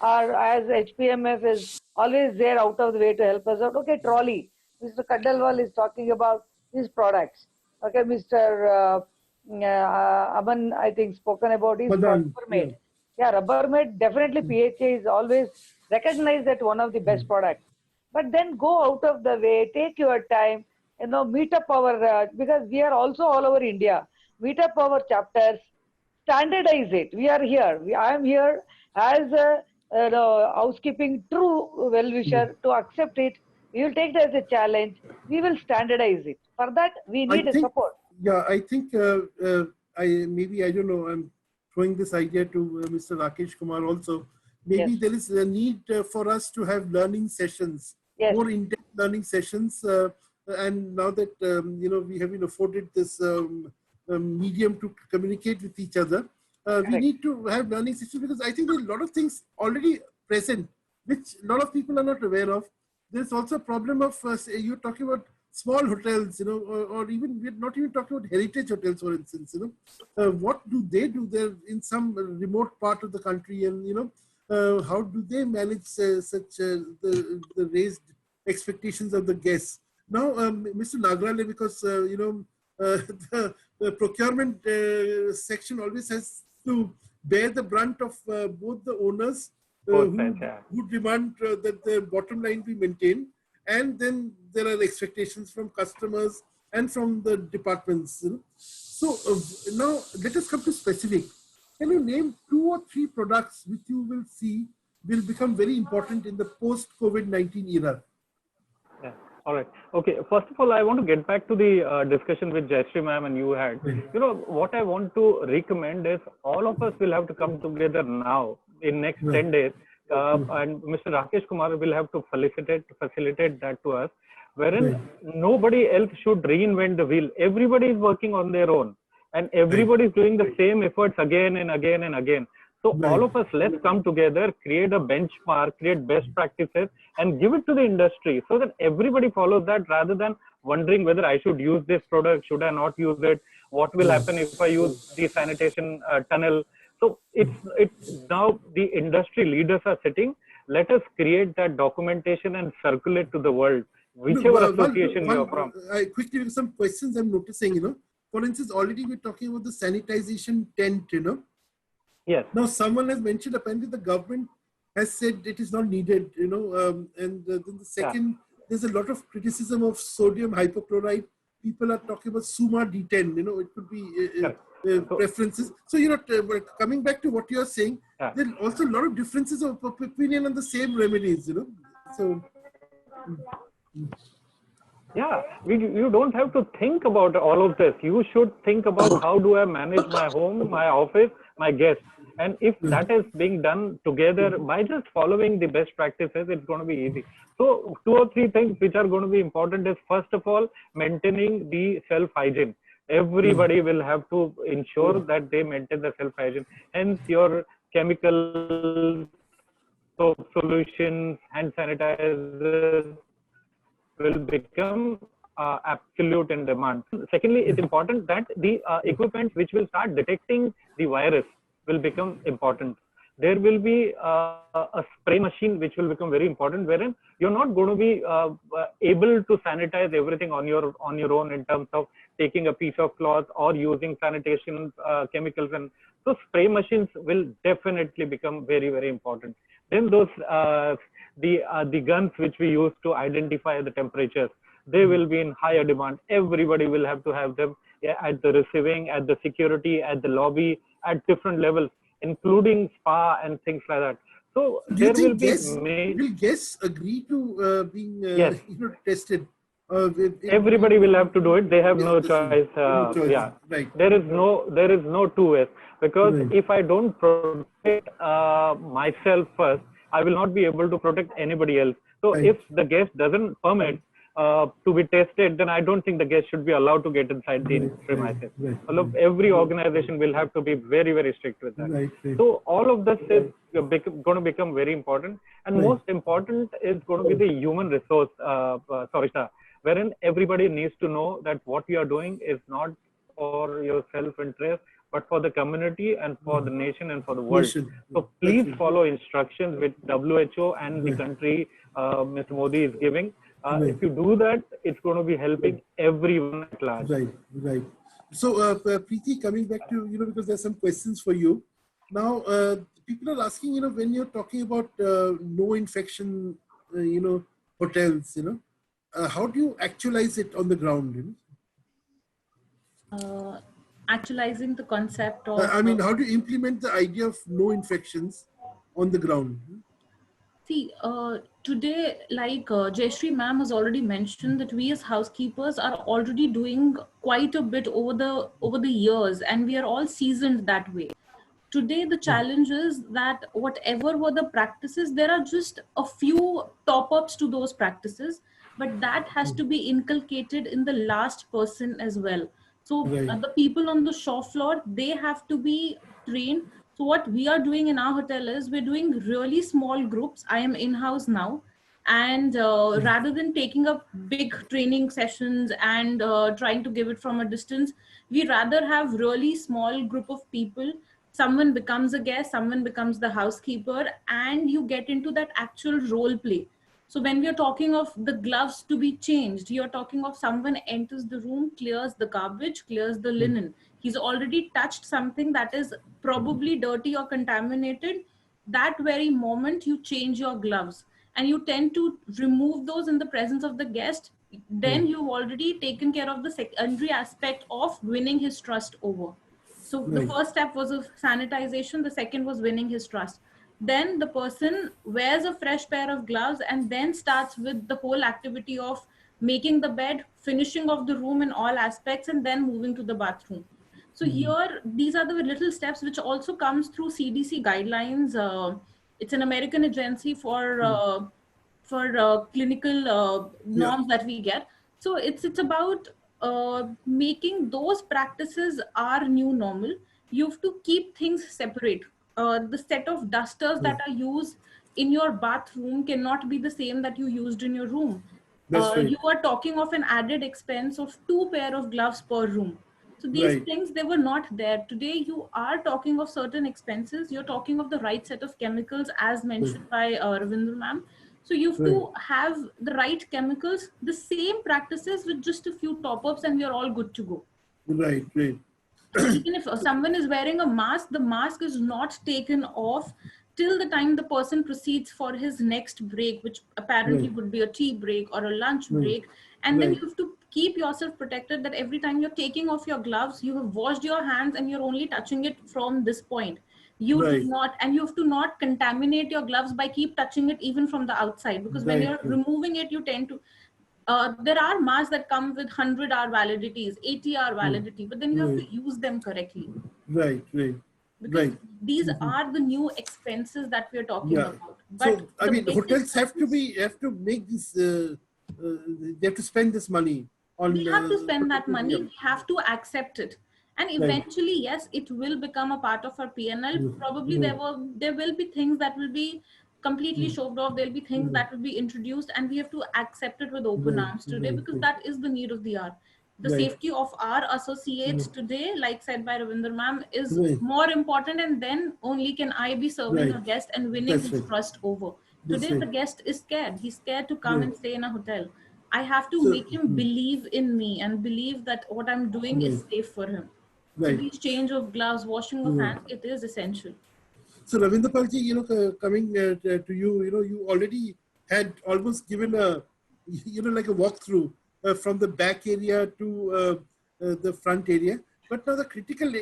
or as HPMF is always there out of the way to help us out. Okay, trolley. Mr. Kandalwal is talking about his products. Okay, Mr. Aman, I think, spoken about his
Madan,
Rubbermaid. Yeah, Rubbermaid, definitely PHA is always recognized as one of the best products. But then go out of the way, take your time, meet up our, because we are also all over India, meet up our chapters, standardize it. We are here. I am here as a housekeeping true well-wisher to accept it. We will take it as a challenge. We will standardize it. For that, we need a support.
Yeah, I think I don't know, I'm throwing this idea to Mr. Rakesh Kumar also. Maybe there is a need for us to have learning sessions, more in-depth learning sessions. And now that, we have been afforded this medium to communicate with each other, we need to have learning sessions, because I think there are a lot of things already present, which a lot of people are not aware of. There's also a problem of, you're talking about small hotels, or even, we're not even talking about heritage hotels, for instance, what do they do there in some remote part of the country, and, how do they manage such the raised expectations of the guests? Now, Mr. Nagrale, because, the procurement section always has to bear the brunt of both the owners who demand that the bottom line be maintained, and then there are expectations from customers and from the departments. So now let us come to specific. Can you name 2 or 3 products which you will see will become very important in the post-COVID-19 era?
Yeah. All right. Okay. First of all, I want to get back to the discussion with Jayashree ma'am and you had. What I want to recommend is all of us will have to come together now in next 10 days. And Mr. Rakesh Kumar will have to facilitate that to us, wherein nobody else should reinvent the wheel. Everybody is working on their own, and everybody is doing the same efforts again and again and again. So all of us, let's come together, create a benchmark, create best practices, and give it to the industry so that everybody follows that, rather than wondering whether I should use this product, should I not use it, what will happen if I use the sanitation tunnel. So it's now the industry leaders are sitting. Let us create that documentation and circulate to the world, whichever association you are from.
I quickly, some questions I'm noticing, for instance, already we're talking about the sanitization tent,
Yes.
Now someone has mentioned, apparently the government has said it is not needed, and then the second, there's a lot of criticism of sodium hypochlorite. People are talking about Suma D10, it could be preferences. So, coming back to what you're saying, there are also a lot of differences of opinion on the same remedies, So,
yeah, you don't have to think about all of this. You should think about how do I manage my home, my office, my guests. And if that is being done together by just following the best practices, it's going to be easy. So 2 or 3 things which are going to be important is, first of all, maintaining the self-hygiene. Everybody will have to ensure that they maintain the self-hygiene. Hence, your chemical soap solutions, hand sanitizers will become absolute in demand. Secondly, it's important that the equipment which will start detecting the virus will become important. There will be a spray machine which will become very important, wherein you're not going to be able to sanitize everything on your own in terms of taking a piece of cloth or using sanitation chemicals. And so spray machines will definitely become very, very important. Then those the guns which we use to identify the temperatures, they will be in higher demand. Everybody will have to have them at the receiving, at the security, at the lobby, at different levels, including spa and things like that. So
there will be. Will guests agree to being tested?
Everybody will have to do it. They have no choice.
Right.
There is no 2 ways, because if I don't protect myself first, I will not be able to protect anybody else. So if the guest doesn't permit, to be tested, then I don't think the guest should be allowed to get inside the premises. Look, every organization will have to be very, very strict with that. So all of this is going to become very important. And most important is going to be the human resource, Sarishta, wherein everybody needs to know that what you are doing is not for your self-interest, but for the community and for the nation and for the world. So please follow instructions which WHO and the country Mr. Modi is giving. If you do that, it's going to be helping everyone at large.
Right. So, Preeti, coming back to, because there's some questions for you. Now, people are asking, when you're talking about no infection, hotels, how do you actualize it on the ground?
Actualizing the concept of...
how do you implement the idea of no infections on the ground?
See, today, like Jayashree ma'am has already mentioned, that we as housekeepers are already doing quite a bit over the years, and we are all seasoned that way. Today, the challenge is that whatever were the practices, there are just a few top-ups to those practices, but that has to be inculcated in the last person as well. So the people on the shop floor, they have to be trained. So what we are doing in our hotel is we're doing really small groups. I am in-house now. And rather than taking up big training sessions and trying to give it from a distance, we rather have really small group of people. Someone becomes a guest, someone becomes the housekeeper, and you get into that actual role play. So when we are talking of the gloves to be changed, you're talking of someone enters the room, clears the garbage, clears the linen. He's already touched something that is probably dirty or contaminated. That very moment you change your gloves, and you tend to remove those in the presence of the guest. Then you've already taken care of the secondary aspect of winning his trust over. So the first step was of sanitization. The second was winning his trust. Then the person wears a fresh pair of gloves and then starts with the whole activity of making the bed, finishing off the room in all aspects, and then moving to the bathroom. So here, these are the little steps which also comes through CDC guidelines. It's an American agency for clinical norms that we get. So it's about making those practices our new normal. You have to keep things separate. The set of dusters that are used in your bathroom cannot be the same that you used in your room. You are talking of an added expense of 2 pairs of gloves per room. So these things, they were not there. Today, you are talking of certain expenses. You're talking of the right set of chemicals as mentioned by Ravindra ma'am. So you have to have the right chemicals, the same practices with just a few top-ups, and you're all good to go.
Right.
Even if someone is wearing a mask, the mask is not taken off till the time the person proceeds for his next break, which apparently would be a tea break or a lunch break. And then you have to keep yourself protected, that every time you're taking off your gloves, you have washed your hands and you're only touching it from this point. You do not, and you have to not contaminate your gloves by keep touching it even from the outside, because when you're removing it, you tend to, there are masks that come with 100-hour validities, 80-hour validity, but then you have to use them correctly. Because these are the new expenses that we're talking about. But
so, I mean, hotels have to make this, they have to spend this money on.
We have to spend that money, we have to accept it. And eventually, yes, it will become a part of our PNL. Probably there will be things that will be completely shoved off. There'll be things that will be introduced, and we have to accept it with open arms today, because that is the need of the hour. The safety of our associates today, like said by Ravindra ma'am, is more important, and then only can I be serving a guest and winning his trust over. Today, the guest is scared. He's scared to come and stay in a hotel. I have to make him believe in me and believe that what I'm doing is safe for him. So these change of gloves, washing of hands, it is essential.
So Ravindra Palji, coming to you, you already had almost given a, like a walkthrough from the back area to the front area. But now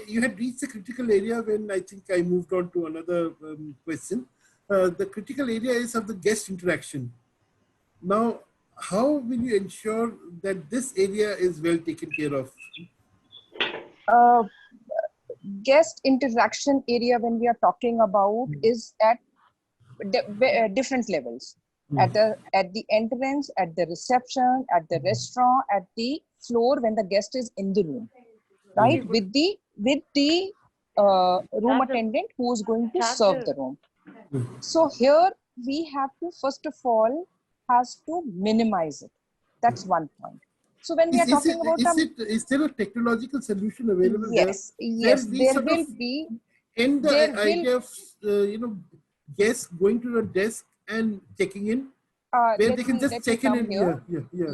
you had reached the critical area when I think I moved on to another question. The critical area is of the guest interaction. Now, how will you ensure that this area is well taken care of?
Guest interaction area, when we are talking about, is at different levels. at the entrance, at the reception, at the restaurant, at the floor when the guest is in the room, right? With the room attendant who is going to serve the room. So here we have to first of all has to minimize it. That's one point. So when we are talking about
is there a technological solution available
yes,
there?
Yes, there will be.
And the idea of guests going to the desk and checking in, where they can just check in.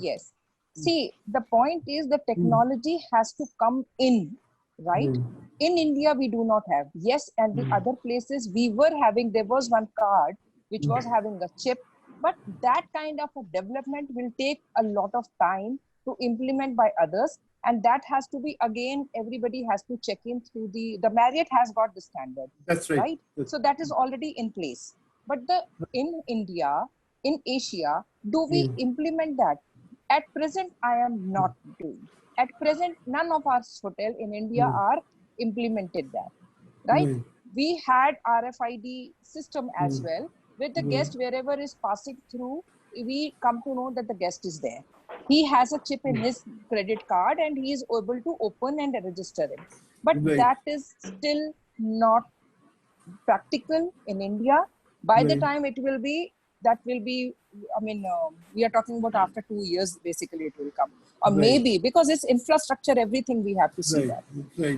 Yes. See, the point is the technology has to come in, right? In India, we do not have. Yes, and the other places we were having, there was one card which was having a chip, but that kind of a development will take a lot of time to implement by others. And that has to be, again, everybody has to check in through the Marriott has got the standard.
That's right.
So that is already in place. But in India, in Asia, do we implement that? At present, I am not doing. At present, none of our hotels in India are implemented that, right? We had RFID system as well, where the guest, wherever is passing through, we come to know that the guest is there. He has a chip in his credit card and he is able to open and register it. But that is still not practical in India. By the time it will be, that will be, I mean, we are talking about after 2 years, basically it will come. Or maybe, because it's infrastructure, everything we have to see that.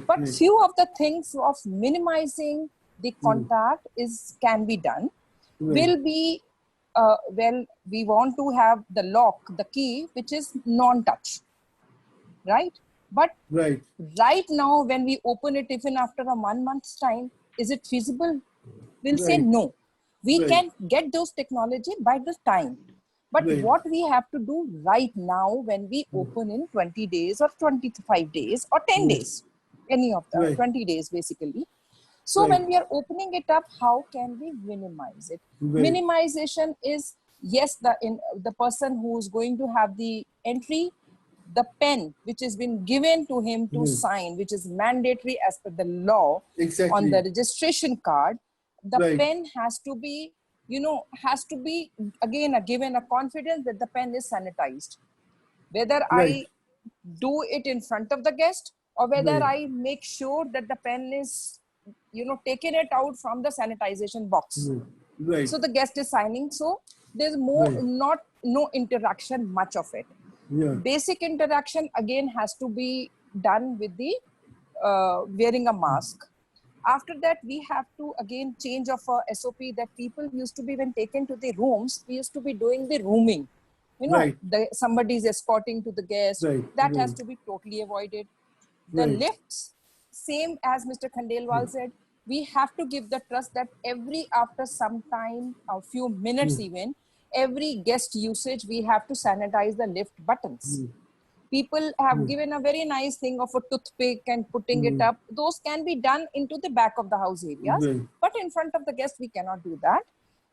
But few of the things of minimizing the contact can be done, will be, well, we want to have the lock, the key, which is non-touch, right? But right now, when we open it, even after a 1 month's time, is it feasible? We'll say no. We can get those technology by the time. But what we have to do right now when we open in 20 days or 25 days or 10 days, any of the 20 days basically. So when we are opening it up, how can we minimize it? Minimization is, yes, the person who is going to have the entry, the pen which has been given to him to sign, which is mandatory as per the law on the registration card, the pen has to be, again, given a confidence that the pen is sanitized. Whether I do it in front of the guest or whether I make sure that the pen is, taken it out from the sanitization box. So the guest is signing. So there's no interaction much of it. Basic interaction again has to be done with the wearing a mask. After that, we have to again change of a SOP that people used to be, when taken to the rooms, we used to be doing the rooming. Somebody is escorting to the guest. That has to be totally avoided. The lifts, same as Mr. Khandelwal said, we have to give the trust that after some time, a few minutes even, every guest usage, we have to sanitize the lift buttons. People have given a very nice thing of a toothpick and putting it up. Those can be done into the back of the house areas, but in front of the guest, we cannot do that.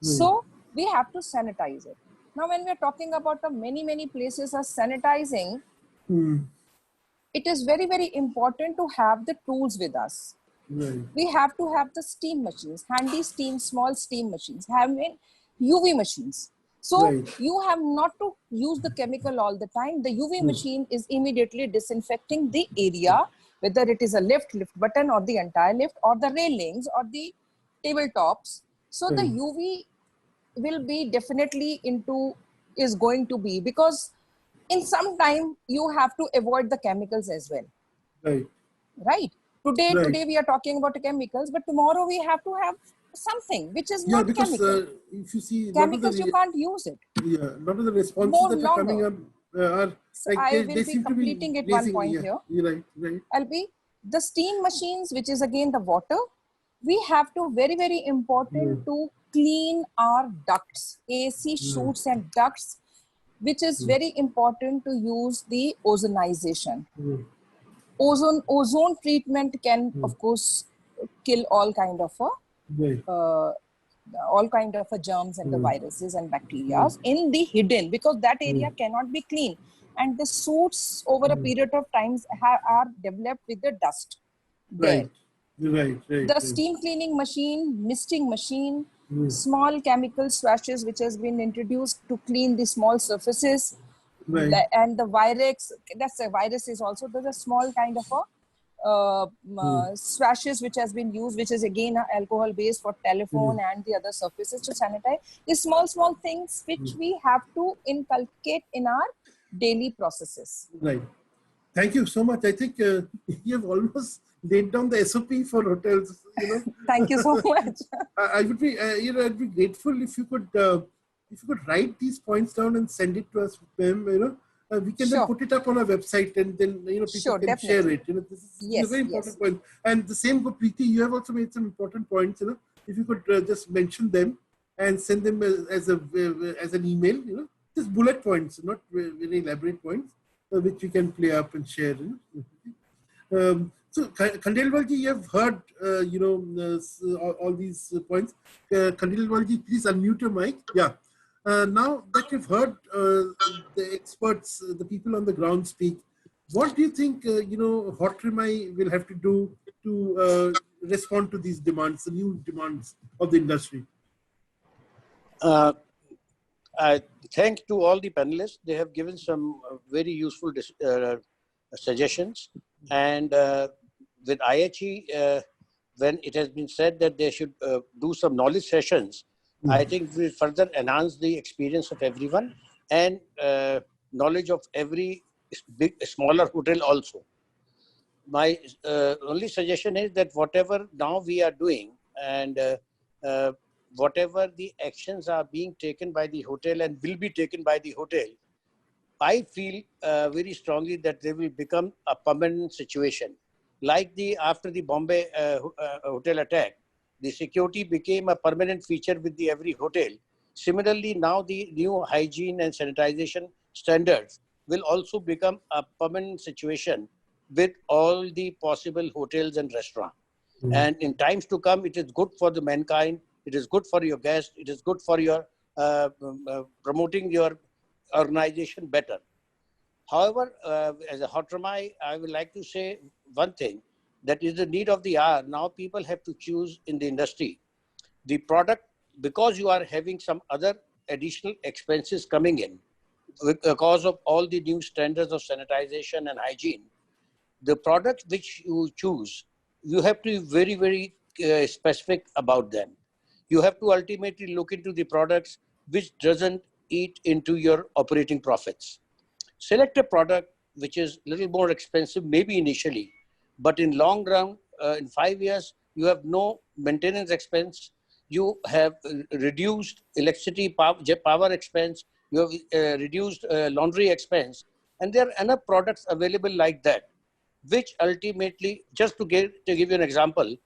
So we have to sanitize it. Now, when we're talking about the many places are sanitizing, it is very, very important to have the tools with us. We have to have the steam machines, handy steam, small steam machines, having UV machines. So you have not to use the chemical all the time. The UV machine is immediately disinfecting the area, whether it is a lift button or the entire lift or the railings or the tabletops. So the UV will be definitely is going to be, because in some time you have to avoid the chemicals as well. Right. Today we are talking about the chemicals, but tomorrow we have to have something which is not chemical.
If you see
chemicals, you can't use it.
A lot of the responses that are coming up are like
I will be completing it one point here.
Right.
I'll be the steam machines, which is again the water. We have to very important to clean our ducts, AC chutes and ducts, which is very important to use the ozonization. Ozone treatment can, of course, kill all kind of germs and the viruses and bacteria in the hidden, because that area cannot be clean, and the suits over a period of times are developed with the dust there. The steam cleaning machine, misting machine, small chemical swashes which has been introduced to clean the small surfaces.
Right.
And the Virex, that's a virus is also, there's a small kind of a swashes which has been used, which is again alcohol based for telephone and the other surfaces to sanitize. These small things which we have to inculcate in our daily processes.
Right. Thank you so much. I think you have almost laid down the SOP for hotels. You know.
Thank you so much.
I would be, I'd be grateful if you could write these points down and send it to us. You know, we can then put it up on our website, and then people can share it. You know, this is a very important point. And the same for Preeti, you have also made some important points. You know, if you could just mention them and send them as an email. You know, just bullet points, not very elaborate points, which we can play up and share. You know? So, Khandelwalji, you have heard, all these points. Khandelwalji, please unmute your mic. Yeah. Now that you've heard the experts, the people on the ground speak, what do you think, Hotremai will have to do to respond to these demands, the new demands of the industry?
I thank to all the panelists. They have given some very useful suggestions. And with IHE, when it has been said that they should do some knowledge sessions, I think we further enhance the experience of everyone and knowledge of every smaller hotel also. My only suggestion is that whatever now we are doing and whatever the actions are being taken by the hotel and will be taken by the hotel, I feel very strongly that they will become a permanent situation. Like after the Bombay hotel attack, the security became a permanent feature with every hotel. Similarly, now the new hygiene and sanitization standards will also become a permanent situation with all the possible hotels and restaurants. And in times to come, it is good for the mankind. It is good for your guests. It is good for your promoting your organization better. However, as a Hotremai, I would like to say one thing. That is the need of the hour. Now people have to choose in the industry. The product, because you are having some other additional expenses coming in because of all the new standards of sanitization and hygiene, the product which you choose, you have to be very, very specific about them. You have to ultimately look into the products which doesn't eat into your operating profits. Select a product which is a little more expensive, maybe initially, but in long run, in 5 years, you have no maintenance expense. You have reduced electricity power expense. You have reduced laundry expense. And there are enough products available like that, which ultimately, just to give you an example,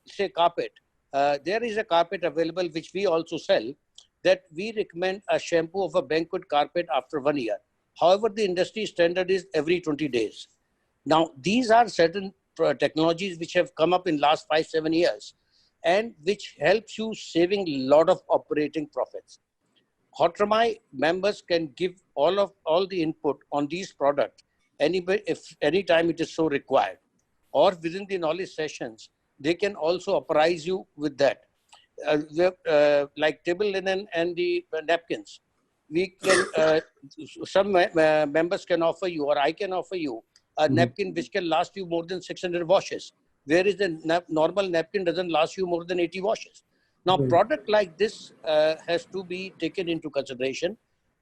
say carpet. There is a carpet available, which we also sell, that we recommend a shampoo of a banquet carpet after 1 year. However, the industry standard is every 20 days. Now, these are certain technologies which have come up in last 5-7 years and which helps you saving a lot of operating profits. Hotremai members can give all the input on these products any time it is so required, or within the knowledge sessions, they can also apprise you with that. Like table linen and the napkins, we can some members can offer you, or I can offer you a napkin which can last you more than 600 washes, whereas the normal napkin doesn't last you more than 80 washes. Now, product like this has to be taken into consideration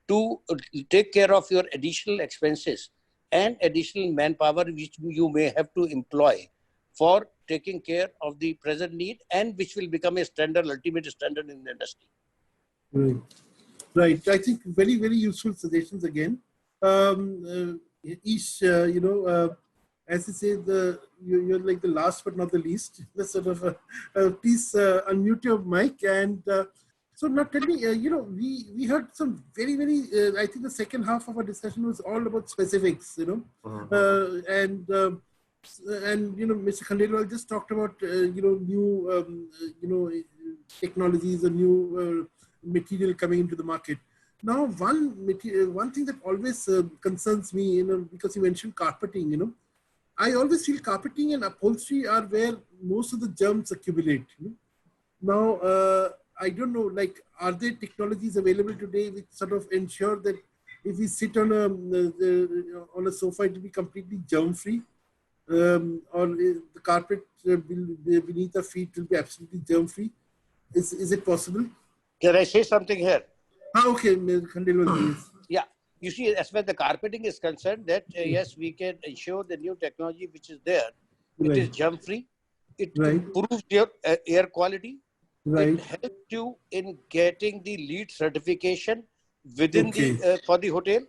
to take care of your additional expenses and additional manpower which you may have to employ for taking care of the present need, and which will become a standard, ultimate standard in the industry.
Right. I think very, very useful suggestions again. Ish, as you say, you're like the last but not the least. Sort of, please unmute your mic. And so now tell me, we heard some very, very, I think the second half of our discussion was all about specifics, and Mr. Khandelwal just talked about, new, technologies and new material coming into the market. Now, one thing that always concerns me, because you mentioned carpeting, I always feel carpeting and upholstery are where most of the germs accumulate. Now, I don't know, like, are there technologies available today which sort of ensure that if we sit on a sofa, it will be completely germ-free, or the carpet beneath our feet will be absolutely germ-free? Is it possible?
Can I say something here?
Okay, Khandelwal, yes.
Yeah, you see, as far as the carpeting is concerned, that yes, we can ensure the new technology which is there. It is germ-free. It improves your air quality. It helps you in getting the LEED certification within the for the hotel,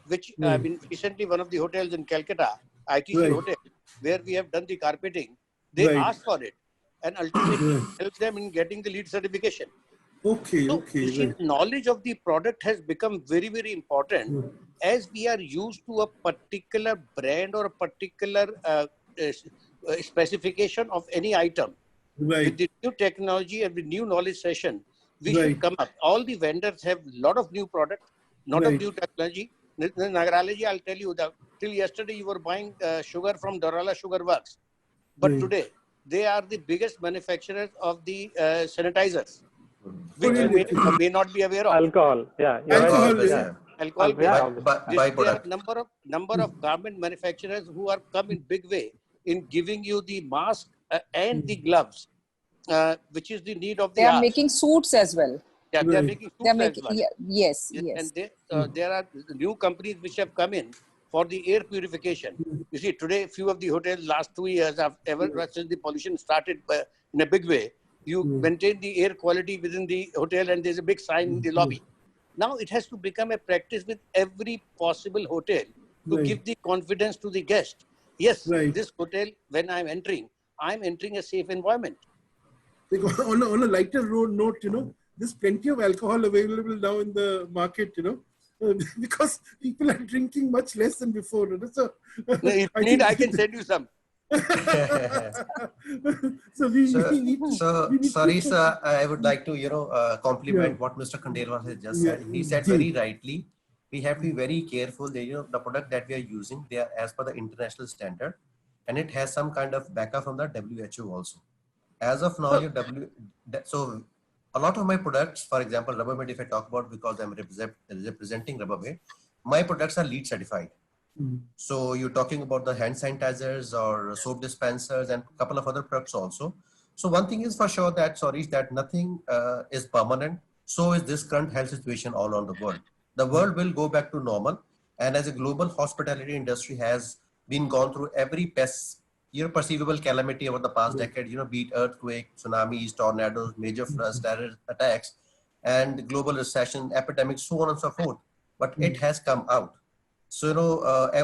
which I mean, recently one of the hotels in Calcutta, ITC Hotel, where we have done the carpeting, they asked for it, and ultimately help them in getting the LEED certification. So, you see, knowledge of the product has become very, very important as we are used to a particular brand or a particular specification of any item. With the new technology and the new knowledge session, we should come up. All the vendors have a lot of new product, lot of new technology. Nagaralaji, I'll tell you that till yesterday you were buying sugar from Dorala Sugar Works, but today they are the biggest manufacturers of the sanitizers, which you may not be aware of.
Alcohol, yeah.
Alcohol. There are number of garment manufacturers who are come in big way in giving you the mask and the gloves, which is the need of the hour.
They are making suits as well.
Yeah, they are making suits as well.
Yes.
And there are new companies which have come in for the air purification. You see, today, few of the hotels last 2 years have since the pollution started in a big way, you maintain the air quality within the hotel, and there's a big sign in the lobby. Now it has to become a practice with every possible hotel to give the confidence to the guest. Yes, this hotel, when I'm entering a safe environment.
On a lighter note, there's plenty of alcohol available now in the market, because people are drinking much less than before. So,
I can send you some.
Sorry, sir, I would like to, compliment what Mr. Khandelwal has just said. He said very rightly, we have to be very careful. The product that we are using, they are as per the international standard, and it has some kind of backup from the WHO also. As of now, so a lot of my products, for example, Rubbermaid, if I talk about, because I'm representing Rubbermaid, my products are LEED certified. So you're talking about the hand sanitizers or soap dispensers and a couple of other products also. So one thing is for sure that, that nothing is permanent. So is this current health situation all around the world. The world will go back to normal. And as a global hospitality industry has been gone through every perceivable calamity over the past decade, be it earthquake, tsunamis, tornadoes, major floods, terror attacks, and global recession, epidemics, so on and so forth. But it has come out. So,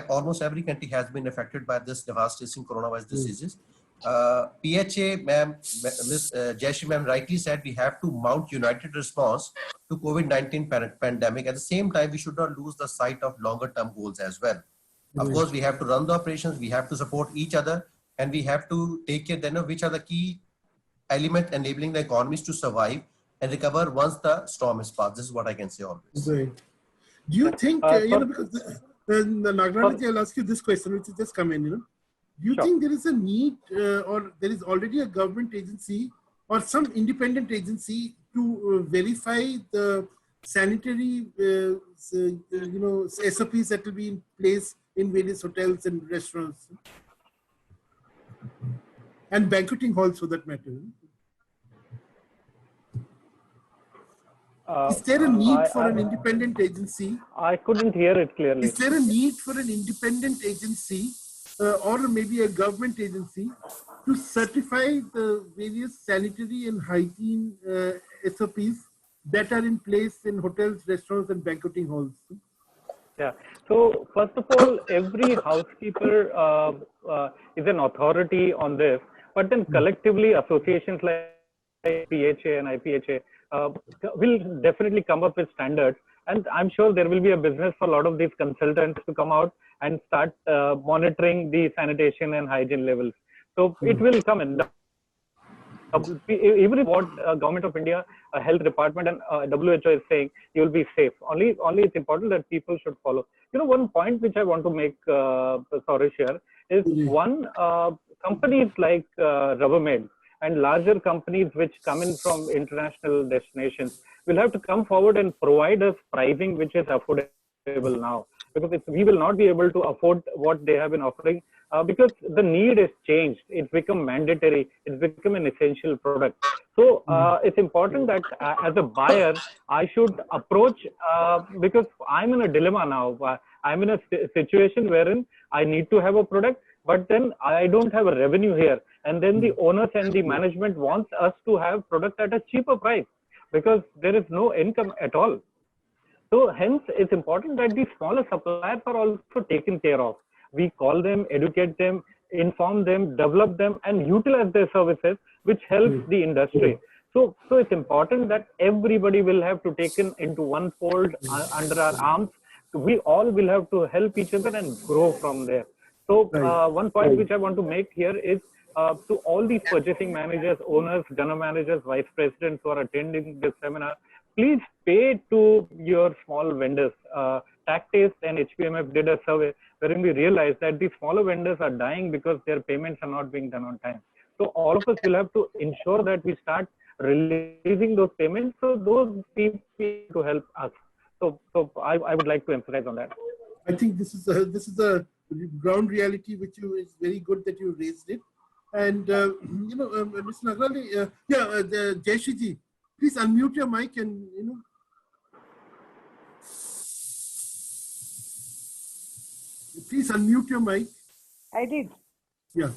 almost every country has been affected by this devastating coronavirus diseases. PHA, Ms. Jayeshi ma'am rightly said, we have to mount united response to COVID-19 pandemic. At the same time, we should not lose the sight of longer term goals as well. Of course, we have to run the operations, we have to support each other, and we have to take care then of which are the key elements enabling the economies to survive and recover once the storm is passed. This is what I can say always.
Right. Do you think, because Nagaralaji, I'll ask you this question, which has just come in, Do you think there is a need or there is already a government agency or some independent agency to verify the sanitary, SOPs that will be in place in various hotels and restaurants and banqueting halls for that matter? Is there a need for an independent agency?
I couldn't hear it clearly.
Is there a need for an independent agency or maybe a government agency to certify the various sanitary and hygiene SOPs that are in place in hotels, restaurants, and banqueting halls?
Yeah. So first of all, every housekeeper is an authority on this, but then collectively associations like PHA and IPHA will definitely come up with standards, and I'm sure there will be a business for a lot of these consultants to come out and start monitoring the sanitation and hygiene levels. So it will come in. Even what Government of India, Health Department and WHO is saying, you will be safe. Only it's important that people should follow. One point which I want to make, Saurish, here is one, companies like Rubbermaid and larger companies which come in from international destinations will have to come forward and provide us pricing which is affordable now. Because if we will not be able to afford what they have been offering, because the need has changed. It's become mandatory. It's become an essential product. So it's important that as a buyer, I should approach, because I'm in a dilemma now. I'm in a situation wherein I need to have a product, but then I don't have a revenue here. And then the owners and the management wants us to have product at a cheaper price because there is no income at all. So hence, it's important that the smaller suppliers are also taken care of. We call them, educate them, inform them, develop them, and utilize their services, which helps the industry. So it's important that everybody will have to take into one fold under our arms. We all will have to help each other and grow from there. So one point which I want to make here is to all these purchasing managers, owners, general managers, vice presidents who are attending this seminar, please pay to your small vendors. TACTASTE and HPMF did a survey wherein we realized that the smaller vendors are dying because their payments are not being done on time. So all of us will have to ensure that we start releasing those payments so those people to help us. So I would like to emphasize on that.
I think this is a ground reality which is very good that you raised it. And Mr. Nagrali, Jayashree, please unmute your mic and please unmute your mic.
I did.
Yeah.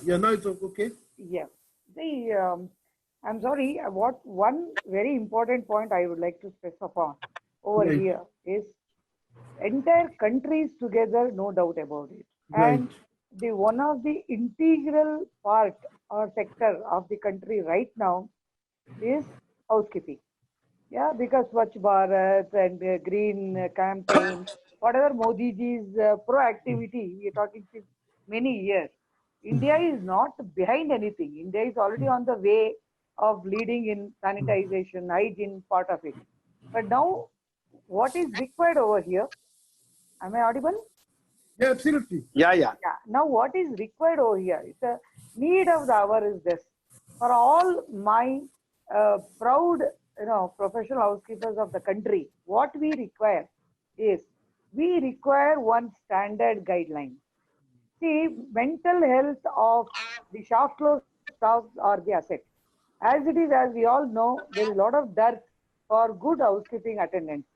Now it's okay.
Yeah. I'm sorry. One very important point I would like to stress upon over here is entire countries together, no doubt about it. And the one of the integral part or sector of the country right now is housekeeping. Yeah, because Swachh Bharat and green campaign, whatever Modi ji's proactivity, we are talking since many years. India is not behind anything. India is already on the way of leading in sanitization, hygiene part of it. But now, what is required over here? Am I audible?
Yeah, absolutely.
Yeah.
Now, what is required over here? It's a need of the hour is this. For all my proud, professional housekeepers of the country, what we require is we require one standard guideline. See, mental health of the shop floor staff or the asset. As it is, as we all know, there is a lot of dearth for good housekeeping attendants.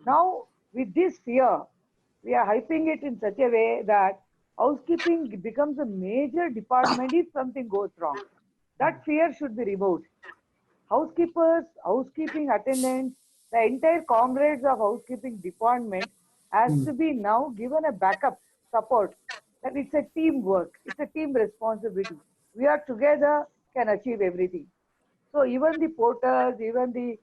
Now, with this fear, we are hyping it in such a way that housekeeping becomes a major department if something goes wrong. That fear should be removed. Housekeepers, housekeeping attendants, the entire comrades of housekeeping department has to be now given a backup support. That it's a teamwork, it's a team responsibility. We are together, can achieve everything. So even the porters, even the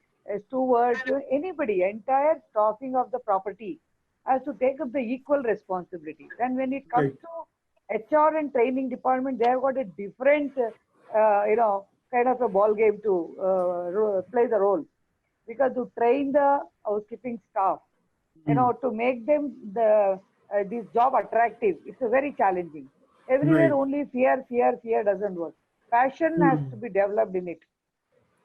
stewards, anybody, entire staffing of the property has to take up the equal responsibility. And when it comes to HR and training department, they have got a different, kind of a ball game to play the role. Because to train the housekeeping staff, to make them this job attractive, it's a very challenging. Everywhere only fear doesn't work. Passion has to be developed in it.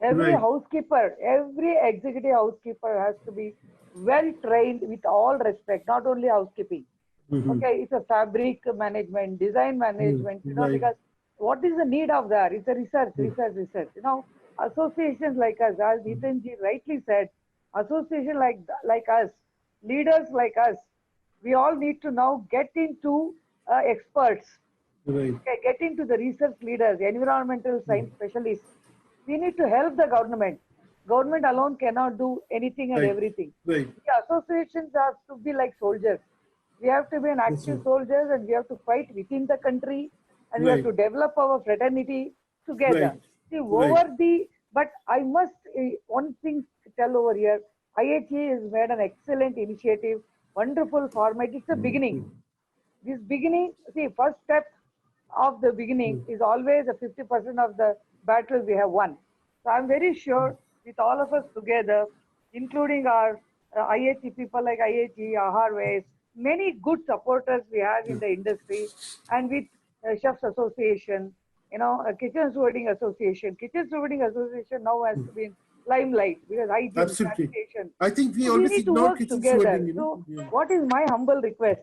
Every housekeeper, every executive housekeeper has to be well trained with all respect, not only housekeeping. Okay, it's a fabric management, design management, because what is the need of that? It's a research. Associations like us, as Nitin ji rightly said, association like us, leaders like us, we all need to now get into experts, get into the research leaders, environmental science specialists. We need to help the government. Government alone cannot do anything and everything. The associations have to be like soldiers. We have to be an active soldiers and we have to fight within the country and we have to develop our fraternity together. See, but I must, one thing to tell over here, IHE has made an excellent initiative, wonderful format. It's a beginning. This beginning, see, first step of the beginning is always a 50% of the battle we have won. So I'm very sure with all of us together, including our IHE people like IHE, Aharways, many good supporters we have in the industry, and with Chefs Association, a kitchen stewarding association. Kitchen stewarding association now has to be in limelight because hygiene,
Absolutely.
sanitation.
I think we
So we
always
need to
ignore
work
kitchen
together.
stewarding,
So
Yeah.
what is my humble request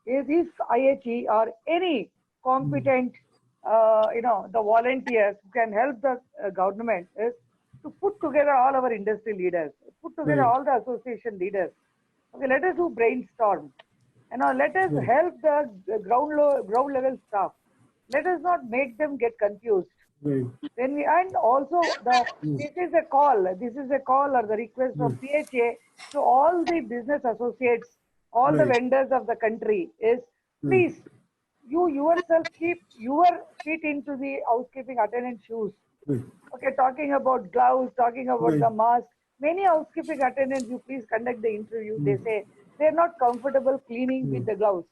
is if IHE or any competent, the volunteers who can help the government is to put together all our industry leaders, put together
Right.
all the association leaders. Okay, let us do brainstorm. Let us
Right.
help the ground level staff. Let us not make them get confused.
Right.
When we and also this is a call. This is a call or the request from PHA to all the business associates, all the
Right.
vendors of the country is please you yourself keep your feet into the housekeeping attendant shoes.
Right.
Okay, talking about gloves, talking about
Right.
the mask. Many housekeeping attendants, you please conduct the interview. They say they're not comfortable cleaning with the gloves.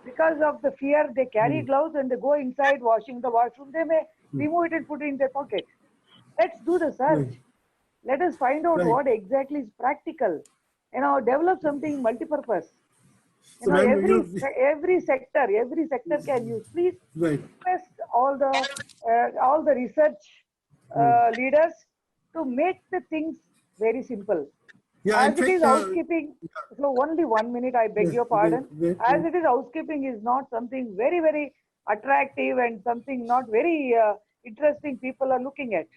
Because of the fear, they carry gloves and they go inside washing the washroom. They may remove it and put it in their pocket. Let's do the search.
Right.
Let us find out
Right.
what exactly is practical. Develop something multi-purpose.
So, ma'am,
Every sector can use. Please
Right.
request all the research leaders to make the things very simple.
Yeah, in
As it
fact,
is housekeeping, so only 1 minute, I beg
Yes,
your pardon.
right,
As it is housekeeping is not something very, very attractive and something not very interesting people are looking at.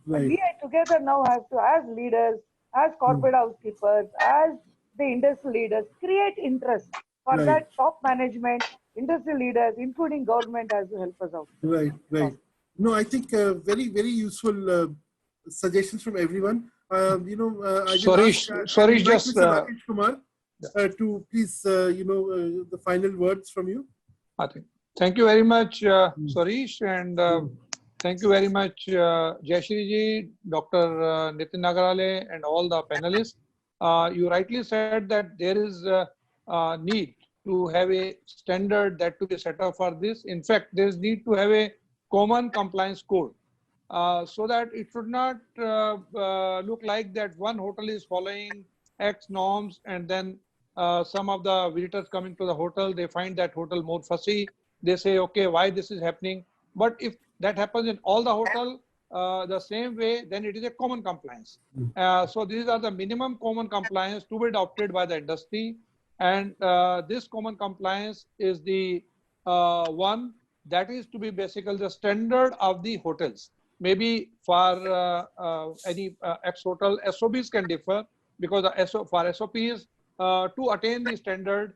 But
Right.
we together now have to, as leaders, as corporate housekeepers, as the industry leaders, create interest. For
Right.
that, top management, industry leaders, including government, has to help us out.
Right, right. No, I think very, very useful suggestions from everyone. I will
Swareesh,
ask, I'll invite
just,
Mr. Rakesh Kumar to please, the final words from you.
I think. Thank you very much, Swareesh, and thank you very much, Jayashree ji, Dr. Nitin Nagarale, and all the panelists. You rightly said that there is a need to have a standard that to be set up for this. In fact, there is need to have a common compliance code so that it should not look like that one hotel is following X norms and then some of the visitors coming to the hotel, they find that hotel more fussy. They say, okay, why this is happening? But if that happens in all the hotel the same way, then it is a common compliance. So these are the minimum common compliance to be adopted by the industry. And this common compliance is the one that is to be basically the standard of the hotels. Maybe for any ex-hotel, SOPs can differ because for SOPs, to attain the standard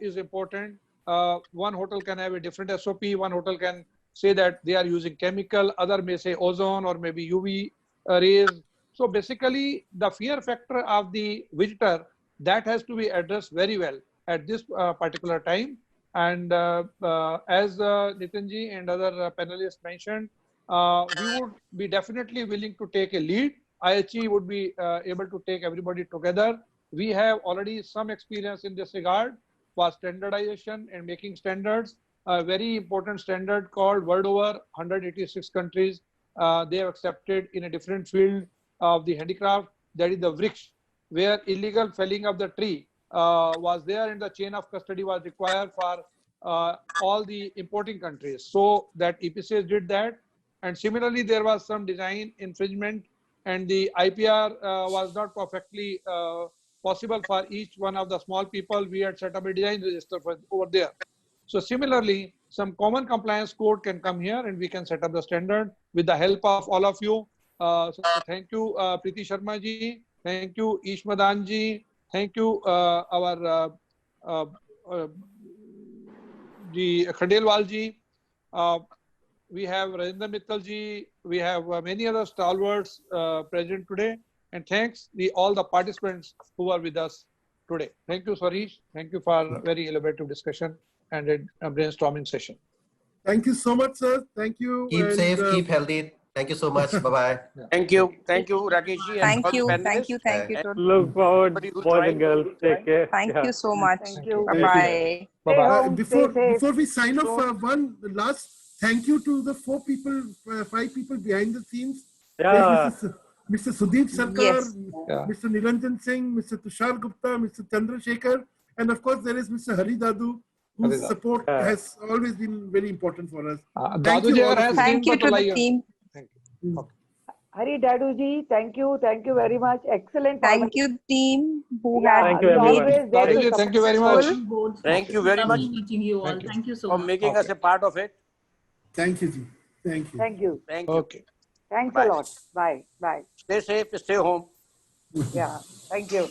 is important. One hotel can have a different SOP. One hotel can say that they are using chemical. Other may say ozone or maybe UV rays. So basically, the fear factor of the visitor, that has to be addressed very well at this particular time. And as Nitinji and other panelists mentioned, we would be definitely willing to take a lead. IHE would be able to take everybody together. We have already some experience in this regard for standardization and making standards. A very important standard called world over 186 countries. They have accepted in a different field of the handicraft, that is the Vriksh, where illegal felling of the tree was there and the chain of custody was required for all the importing countries. So that EPCS did that. And similarly, there was some design infringement and the IPR was not perfectly possible for each one of the small people. We had set up a design register for over there. So similarly, some common compliance code can come here and we can set up the standard with the help of all of you. So thank you, Preeti Sharma ji. Thank you, Ish Madan ji. Thank you, our Khandelwal ji. We have Rajendra Mittal ji. We have many other stalwarts present today. And thanks all the participants who are with us today. Thank you, Swareesh. Thank you for a very elaborative discussion and a brainstorming session.
Thank you so much, sir. Thank you.
Keep safe, keep healthy. Thank you so much. Bye-bye.
Thank you, Rakesh ji.
Thank you. Thank you. Thank you.
Look forward, boys and girls. Take care.
Thank you so much.
Thank you.
Bye-bye.
Bye-bye.
Before we sign off, one last thank you to the 5 people behind the scenes.
Yeah.
Mr. Sudeep Sarkar,
Yes.
Mr. Nilanjan Singh, Mr. Tushar Gupta, Mr. Chandrasekhar, and of course there is Mr. Hari Dadu, whose
Hari
support has always been very important for us. Thank
Dadu
you
ji
all
अगर
of
है
you.
Thank you
screen पर
to
तो
the
लाइए
team.
Thank you okay
Hari Daduji, thank you very much. Excellent.
Thank you, team, who
Yeah,
had
Thank you,
you're
made
everyone.
always there
Dadu
to
ji
support.
Thank you very much
successful.
Both.
Thank you very
Lovely
much
meeting you all.
Thank you.
Thank you so
for
much.
making us a part of it.
Thank you, ji. Thank you.
Thank you.
Thank you.
Okay.
Thanks a
Bye.
lot. Bye. Bye.
Stay safe, stay home.
Yeah. Thank you.